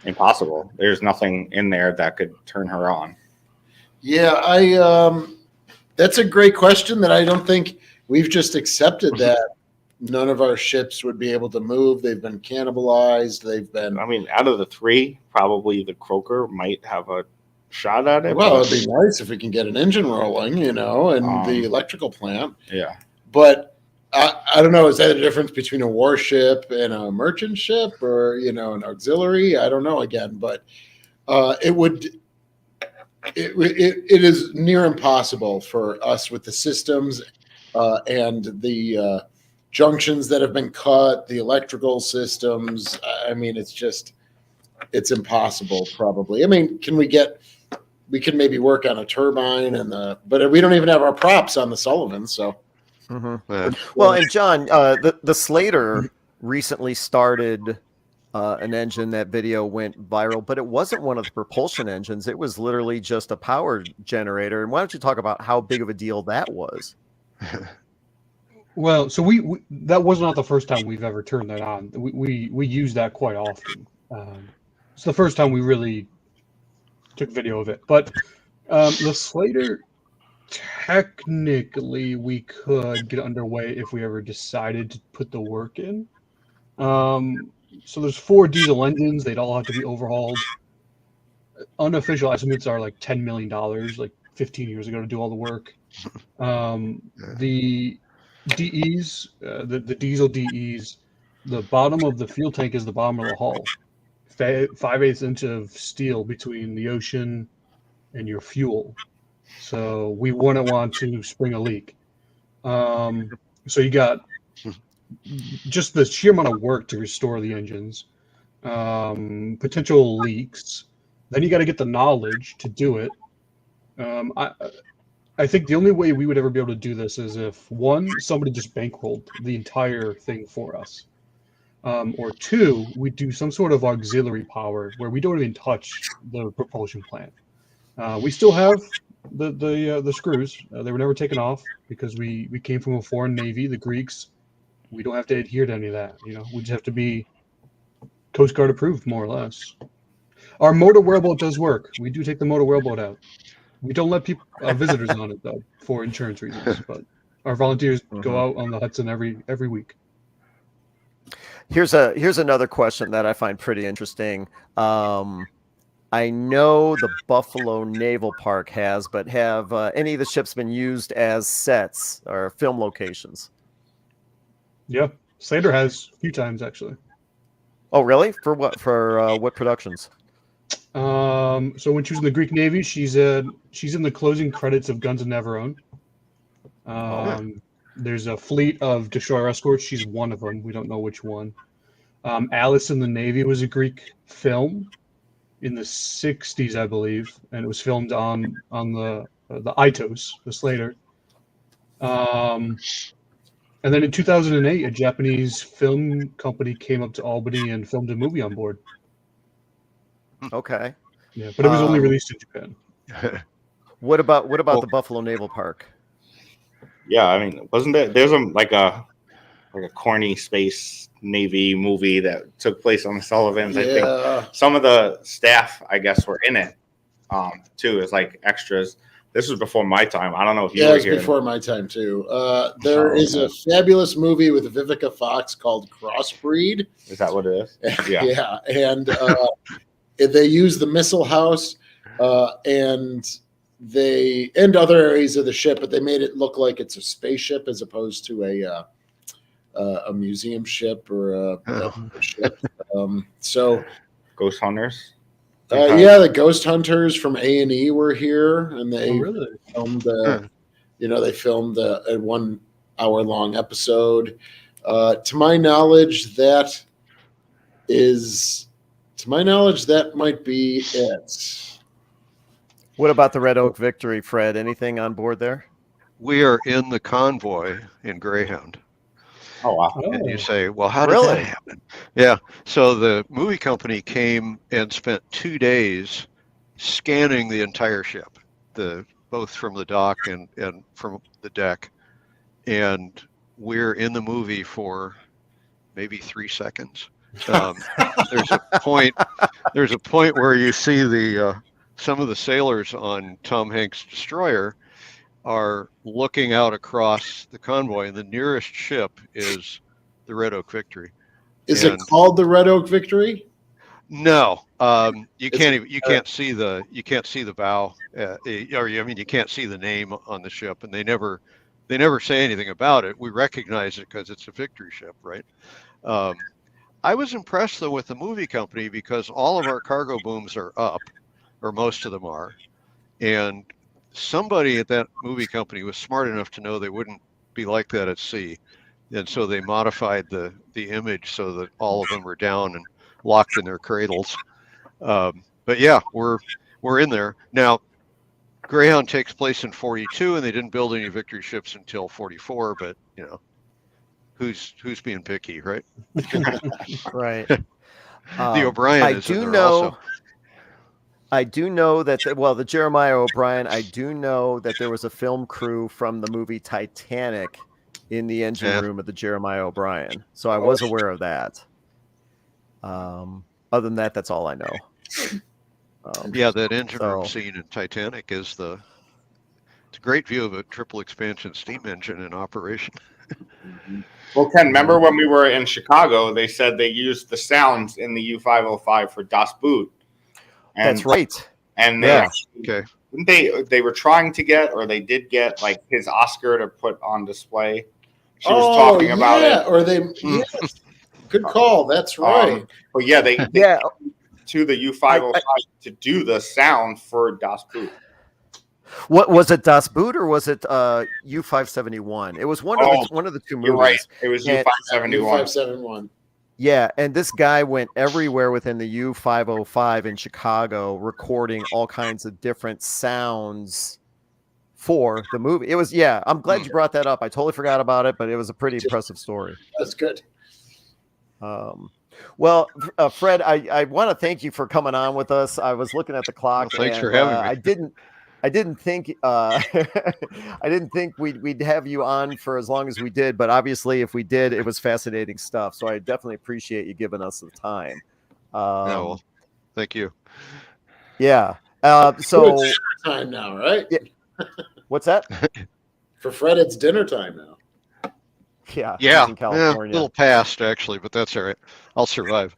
impossible. There's nothing in there that could turn her on. Yeah, that's a great question that I don't think we've just accepted that none of our ships would be able to move. They've been cannibalized. They've been. I mean, out of the three, probably the Croaker might have a shot at it. Well, it'd be nice if we can get an engine rolling, and the electrical plant. Yeah. But I don't know. Is that a difference between a warship and a merchant ship, or an auxiliary? I don't know. Again, but it would. It is near impossible for us with the systems and the junctions that have been cut, the electrical systems. I mean, it's impossible. Probably. I mean, we can maybe work on a turbine but we don't even have our props on the Sullivans. So, well, and John, the Slater recently started an engine. That video went viral, but it wasn't one of the propulsion engines. It was literally just a power generator. And why don't you talk about how big of a deal that was? Well, so we that was not the first time we've ever turned that on. We use that quite often. It's the first time we really took video of it. But the Slater, technically, we could get underway if we ever decided to put the work in. So there's 4 diesel engines. They'd all have to be overhauled. Unofficial estimates are like $10 million, like 15 years ago, to do all the work. The DEs, the diesel DEs, the bottom of the fuel tank is the bottom of the hull. 5/8 inch of steel between the ocean and your fuel. So we wouldn't want to spring a leak. So you got just the sheer amount of work to restore the engines, potential leaks. Then you got to get the knowledge to do it. I think the only way we would ever be able to do this is if, one, somebody just bankrolled the entire thing for us, or two, we do some sort of auxiliary power where we don't even touch the propulsion plant. We still have the screws. They were never taken off because we came from a foreign navy, the Greeks. We don't have to adhere to any of that. We just have to be Coast Guard approved, more or less. Our motor whaleboat does work. We do take the motor whaleboat out. We don't let people visitors on it though, for insurance reasons. But our volunteers go out on the Hudson every week. Here's another question that I find pretty interesting. I know the Buffalo Naval Park has, but have any of the ships been used as sets or film locations? Yeah, Slater has a few times actually. Oh, really? For what? For what productions? So when she was in the Greek Navy, she's in the closing credits of Guns of Navarone. There's a fleet of destroyer escorts. She's one of them. We don't know which one. Alice in the Navy was a Greek film in the 60s, I believe, and it was filmed on the Itos, the Slater. And then in 2008, a Japanese film company came up to Albany and filmed a movie on board. Okay. Yeah, but it was only released in Japan. What about the Buffalo Naval Park? Yeah, I mean, wasn't there? There's a corny space Navy movie that took place on the Sullivans. I think some of the staff, I guess, were in it too, as like extras. This was before my time. I don't know if you were here. Yeah, it's before my time too. There is a fabulous movie with Vivica Fox called Crossbreed. Is that what it is? Yeah. Yeah, and they use the missile house and other areas of the ship, but they made it look like it's a spaceship as opposed to a museum ship or a ship. So Ghost Hunters. Yeah, the Ghost Hunters from A&E were here, and they filmed. They filmed a 1 hour long episode. To my knowledge, that might be it. What about the Red Oak Victory, Fred? Anything on board there? We are in the convoy in Greyhound. Oh, wow. And you say, well, how did that happen? Yeah. So the movie company came and spent 2 days scanning the entire ship, both from the dock and from the deck. And we're in the movie for maybe 3 seconds. There's a point. There's a point where you see the some of the sailors on Tom Hanks' destroyer are looking out across the convoy, and the nearest ship is the Red Oak Victory. Is it called the Red Oak Victory? No, you can't even, you can't see the bow, or I mean you can't see the name on the ship, and they never say anything about it. We recognize it because it's a Victory ship, right? I was impressed though with the movie company because all of our cargo booms are up, or most of them are, and somebody at that movie company was smart enough to know they wouldn't be like that at sea, and so they modified the image so that all of them are down and locked in their cradles. But yeah, we're in there now. Greyhound takes place in 42, and they didn't build any Victory ships until 44. But you know, who's being picky, right? Right. The O'Brien I is in do there know. also. I do know that. The Jeremiah O'Brien. I do know that there was a film crew from the movie Titanic in the engine room of the Jeremiah O'Brien. So I was aware of that. Other than that, that's all I know. Yeah, that engine room scene in Titanic is it's a great view of a triple expansion steam engine in operation. Well, Ken, remember when we were in Chicago, they said they used the sounds in the U505 for Das Boot. And, that's right. And they were trying to get, or they did get, like his Oscar to put on display. She was talking about it. Or they, yes. Good call. That's right. But yeah, they to the U505 to do the sound for Das Boot. What was it, Das Boot, or was it U571? It was one of the two movies. You're right. It was U571. U571. Yeah, and this guy went everywhere within the U505 in Chicago, recording all kinds of different sounds for the movie. It was, I'm glad you brought that up. I totally forgot about it, but it was a pretty impressive story. That's good. Well, Fred, I want to thank you for coming on with us. I was looking at the clock. Well, thanks for having me. I didn't think we'd have you on for as long as we did, but obviously if we did, it was fascinating stuff. So I definitely appreciate you giving us the time. Well, thank you. Yeah. So it's dinner time now, right? Yeah. What's that? For Fred, it's dinner time now. Yeah. In California. A little past actually, but that's all right. I'll survive.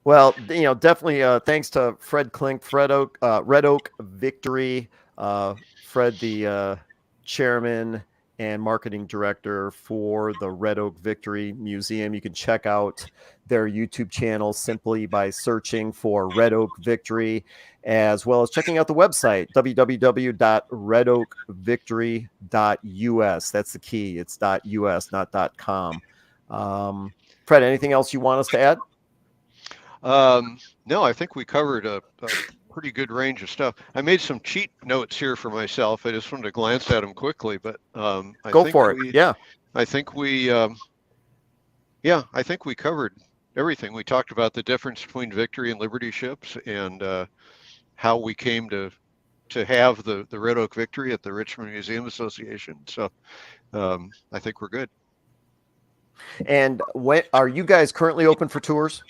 Well, definitely thanks to Fred Klink, Red Oak Victory, Fred, the chairman and marketing director for the Red Oak Victory Museum. You can check out their YouTube channel simply by searching for Red Oak Victory, as well as checking out the website, www.redoakvictory.us. That's the key. It's .us, not .com. Fred, anything else you want us to add? No, I think we covered a pretty good range of stuff. I made some cheat notes here for myself. I just wanted to glance at them quickly, but go for it. Yeah, I think we covered everything. We talked about the difference between Victory and Liberty ships, and how we came to have the Red Oak Victory at the Richmond Museum Association. So I think we're good. And when are you guys currently open for tours?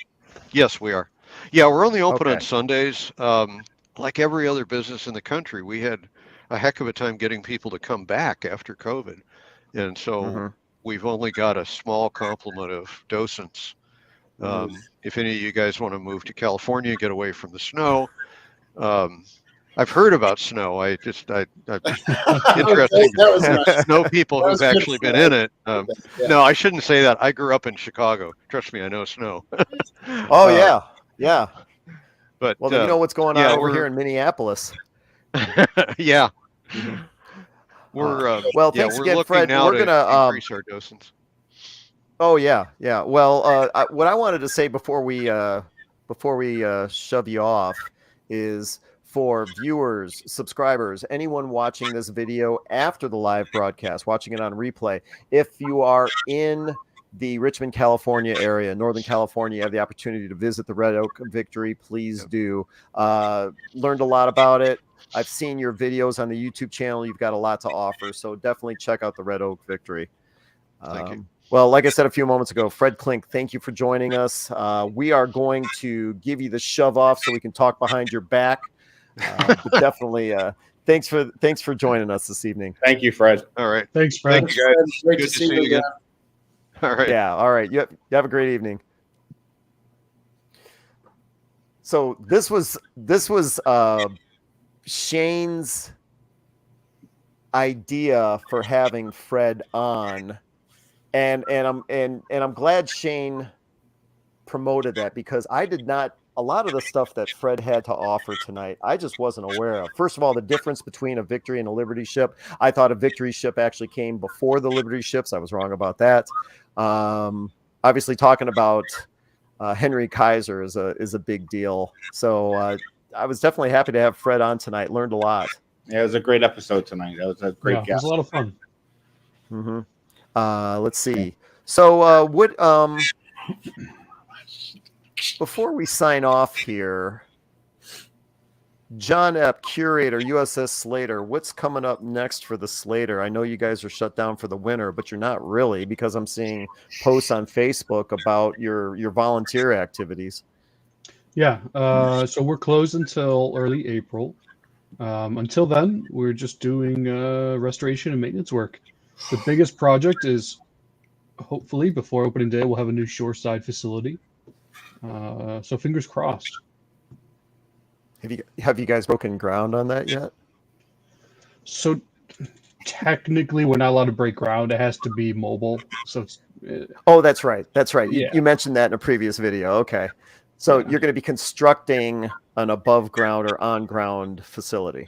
Yes, we are. Yeah, we're only open on Sundays. Like every other business in the country, we had a heck of a time getting people to come back after COVID. And so we've only got a small complement of docents. If any of you guys want to move to California, get away from the snow. I've heard about snow. I'm interested in snow people who've actually been in it. No, I shouldn't say that. I grew up in Chicago. Trust me, I know snow. Yeah. But you know what's going on over here in Minneapolis. Yeah. We're thanks we're again, looking Fred. now We're gonna increase our docents. Oh yeah. Well, what I wanted to say before we shove you off is, for viewers, subscribers, anyone watching this video after the live broadcast, watching it on replay, if you are in the Richmond, California area, Northern California, you have the opportunity to visit the Red Oak Victory, please do. Learned a lot about it. I've seen your videos on the YouTube channel. You've got a lot to offer, so definitely check out the Red Oak Victory. Thank you. Well, like I said a few moments ago, Fred Klink, thank you for joining us. We are going to give you the shove off so we can talk behind your back. But definitely, thanks for joining us this evening. Thank you, Fred. All right. Thanks, Fred. Thank you, guys. Great Good to see you again. All right. Yeah. All right. You have a great evening. So this was Shane's idea for having Fred on, and I'm glad Shane promoted that, because I did not. A lot of the stuff that Fred had to offer tonight, I just wasn't aware of. First of all, the difference between a Victory and a Liberty ship. I thought a Victory ship actually came before the Liberty ships. I was wrong about that. Obviously, talking about Henry Kaiser is a big deal. So I was definitely happy to have Fred on tonight. Learned a lot. Yeah, it was a great episode tonight. That was a great It was guest. a lot of fun. Mm-hmm. Let's see. So what? Before we sign off here, John Epp, curator, USS Slater, what's coming up next for the Slater? I know you guys are shut down for the winter, but you're not really, because I'm seeing posts on Facebook about your volunteer activities. Yeah, so we're closed until early April. Until then, we're just doing restoration and maintenance work. The biggest project is, hopefully, before opening day, we'll have a new shoreside facility. So fingers crossed. Have you guys broken ground on that yet? So technically, we're not allowed to break ground. It has to be mobile. So it's, Oh, that's right. That's right. Yeah. You mentioned that in a previous video. Okay. So you're going to be constructing an above ground or on ground facility.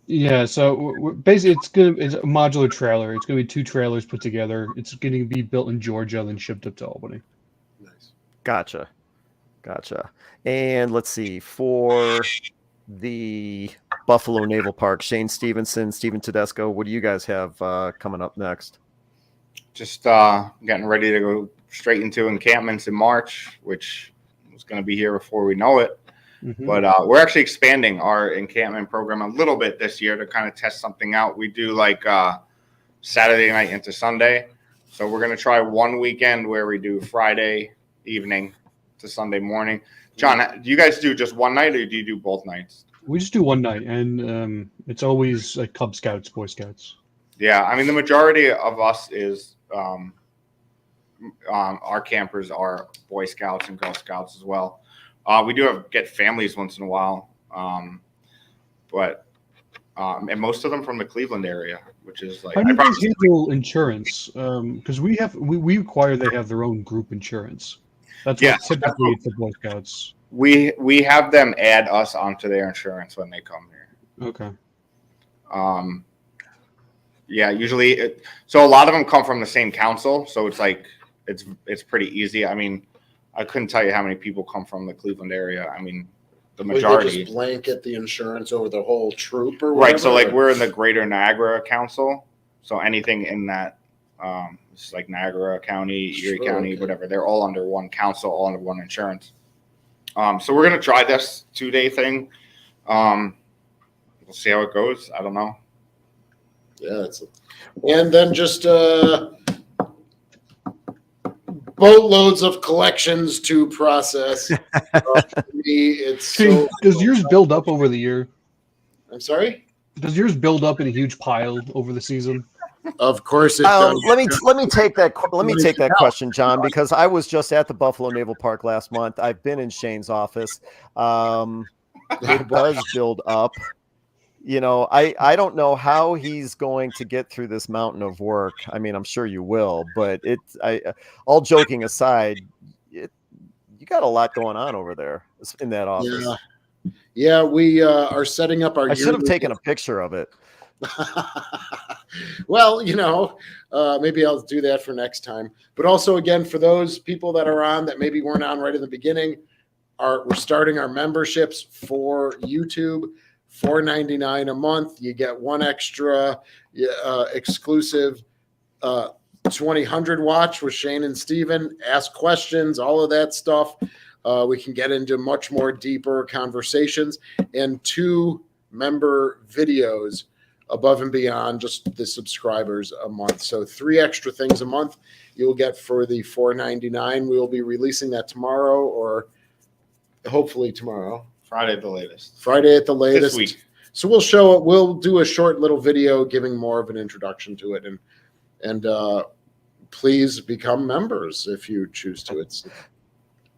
yeah. So basically, it's a modular trailer. It's gonna be 2 trailers put together. It's going to be built in Georgia, then shipped up to Albany. Nice. Gotcha. And let's see, for the Buffalo Naval Park, Shane Stevenson, Steven Tedesco, what do you guys have coming up next? Just getting ready to go straight into encampments in March, which is going to be here before we know it. Mhm. But we're actually expanding our encampment program a little bit this year to kind of test something out. We do like Saturday night into Sunday. So we're going to try one weekend where we do Friday evening to Sunday morning. John, do you guys do just one night, or do you do both nights? We just do one night, and it's always like Cub Scouts, Boy Scouts. Yeah, I mean, the majority of us is our campers are Boy Scouts and Girl Scouts as well. We do get families once in a while, but and most of them from the Cleveland area, which is like. How do you guys handle insurance? Because we require they have their own group insurance. That's what typically for Boy Scouts. We have them add us onto their insurance when they come here. Okay. Yeah, usually. So a lot of them come from the same council, so it's like it's pretty easy. I mean, I couldn't tell you how many people come from the Cleveland area. I mean, the We could majority. just blanket the insurance over the whole troop or Right. whatever. So like we're in the Greater Niagara Council, so anything in that, it's like Niagara County, Erie Sure, County, okay. whatever. They're all under one council, all under one insurance. So we're gonna try this 2-day thing. We'll see how it goes. I don't know. Yeah, and then just boatloads of collections to process. For me, it's so. Does yours build up over the year? I'm sorry. Does yours build up in a huge pile over the season? Of course it does. Let me take that question, John, because I was just at the Buffalo Naval Park last month. I've been in Shane's office. It does build up. You know, I don't know how he's going to get through this mountain of work. I mean, I'm sure you will, but all joking aside, you got a lot going on over there in that office. Yeah, we are setting up our. I should have taken a picture of it. Well, maybe I'll do that for next time. But also, again, for those people that are on that maybe weren't on right in the beginning, we're starting our memberships for YouTube. $4.99 a month. You get one extra exclusive 2000 watch with Shane and Steven. Ask questions, all of that stuff. We can get into much more deeper conversations, and 2 member videos above and beyond just the subscribers a month. So 3 extra things a month you'll get for the $4.99. We will be releasing that tomorrow, or hopefully tomorrow. Friday at the latest. Friday at the latest. This week. So we'll do a short little video giving more of an introduction to it, and please become members if you choose to.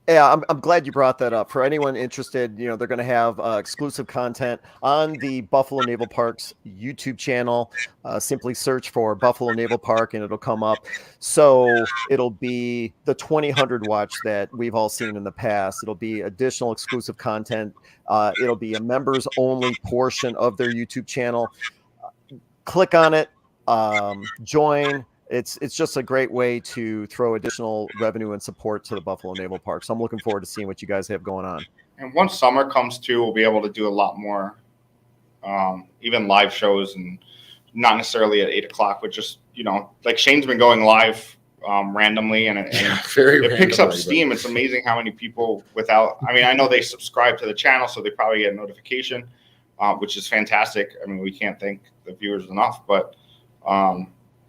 Yeah, I'm glad you brought that up. For anyone interested, they're going to have exclusive content on the Buffalo Naval Park's YouTube channel. Simply search for Buffalo Naval Park and it'll come up. So it'll be the 2000 watch that we've all seen in the past. It'll be additional exclusive content. It'll be a members only portion of their YouTube channel. Click on it, join. It's just a great way to throw additional revenue and support to the Buffalo Naval Park. So I'm looking forward to seeing what you guys have going on. And once summer comes too, we'll be able to do a lot more, even live shows, and not necessarily at 8 o'clock, but just, like Shane's been going live randomly, and it picks up steam. It's amazing how many people I know they subscribe to the channel, so they probably get a notification, which is fantastic. I mean, we can't thank the viewers enough, but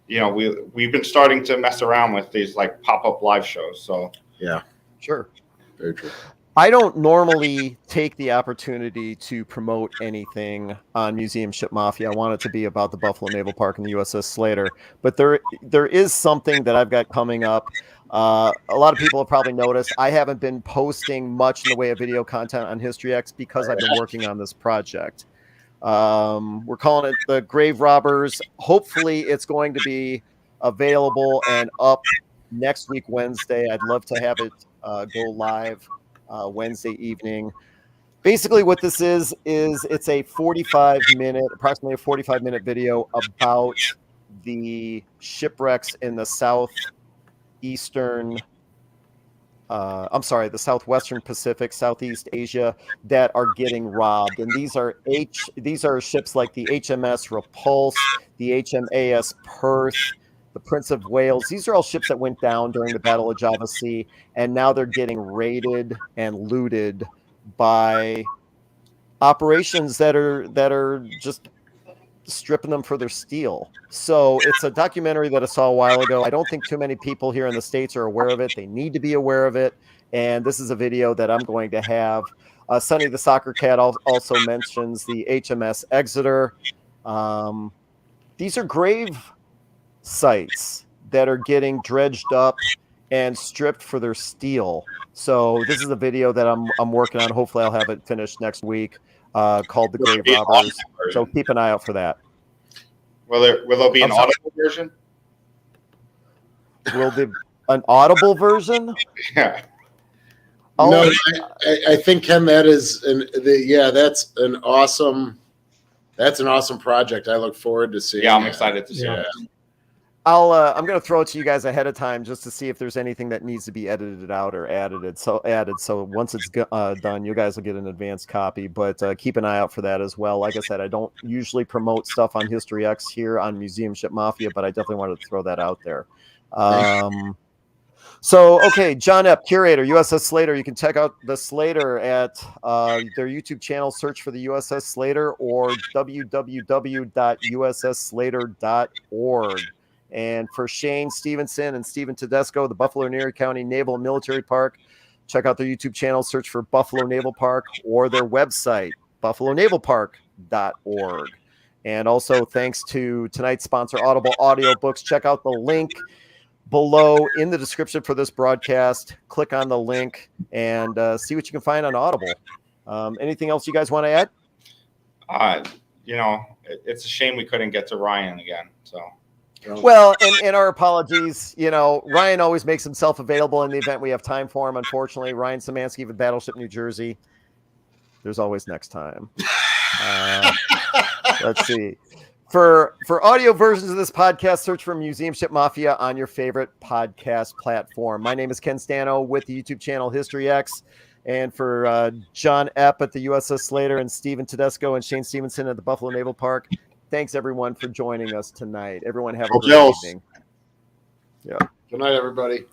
we've been starting to mess around with these like pop-up live shows. So yeah, sure. Very true. I don't normally take the opportunity to promote anything on Museum Ship Mafia. I want it to be about the Buffalo Naval Park and the USS Slater, but there is something that I've got coming up. A lot of people have probably noticed I haven't been posting much in the way of video content on History X because I've been working on this project. We're calling it the Grave Robbers. Hopefully it's going to be available and up next week, Wednesday. I'd love to have it go live Wednesday evening. Basically what this is it's a approximately a 45-minute video about the shipwrecks in the the Southwestern Pacific, Southeast Asia that are getting robbed. And these are ships like the HMS Repulse, the HMAS Perth, the Prince of Wales. These are all ships that went down during the Battle of Java Sea, and now they're getting raided and looted by operations that are just stripping them for their steel. So it's a documentary that I saw a while ago. I don't think too many people here in the States are aware of it. They need to be aware of it. And this is a video that I'm going to have. Sonny the Soccer Cat also mentions the HMS Exeter. These are grave sites that are getting dredged up and stripped for their steel. So this is a video that I'm working on. Hopefully I'll have it finished next week, called The Grave Robbers. So keep an eye out for that. Will there be an Audible version? Will there an Audible version? Yeah. Oh, no, I think, Ken, that's an awesome project. I look forward to seeing. Yeah, I'm excited to see it. I'm going to throw it to you guys ahead of time just to see if there's anything that needs to be edited out or added. So once it's done, you guys will get an advanced copy. But keep an eye out for that as well. Like I said, I don't usually promote stuff on History X here on Museum Ship Mafia, but I definitely wanted to throw that out there. So, okay, John Epp, curator, USS Slater. You can check out the Slater at their YouTube channel. Search for the USS Slater or www.ussslater.org. And for Shane Stevenson and Stephen Tedesco, the Buffalo and Erie County Naval and Military Park, check out their YouTube channel. Search for Buffalo Naval Park or their website, buffalonavalpark.org. And also, thanks to tonight's sponsor, Audible Audiobooks. Check out the link below in the description for this broadcast. Click on the link and see what you can find on Audible. Anything else you guys want to add? It's a shame we couldn't get to Ryan again. So, well, and our apologies. Ryan always makes himself available in the event we have time for him. Unfortunately, Ryan Szymanski of Battleship New Jersey. There's always next time. Let's see. For audio versions of this podcast, search for Museum Ship Mafia on your favorite podcast platform. My name is Ken Stano with the YouTube channel History X. And for John Epp at the USS Slater and Stephen Tedesco and Shane Stevenson at the Buffalo Naval Park, thanks everyone for joining us tonight. Everyone have a great evening. Yeah. Good night, everybody.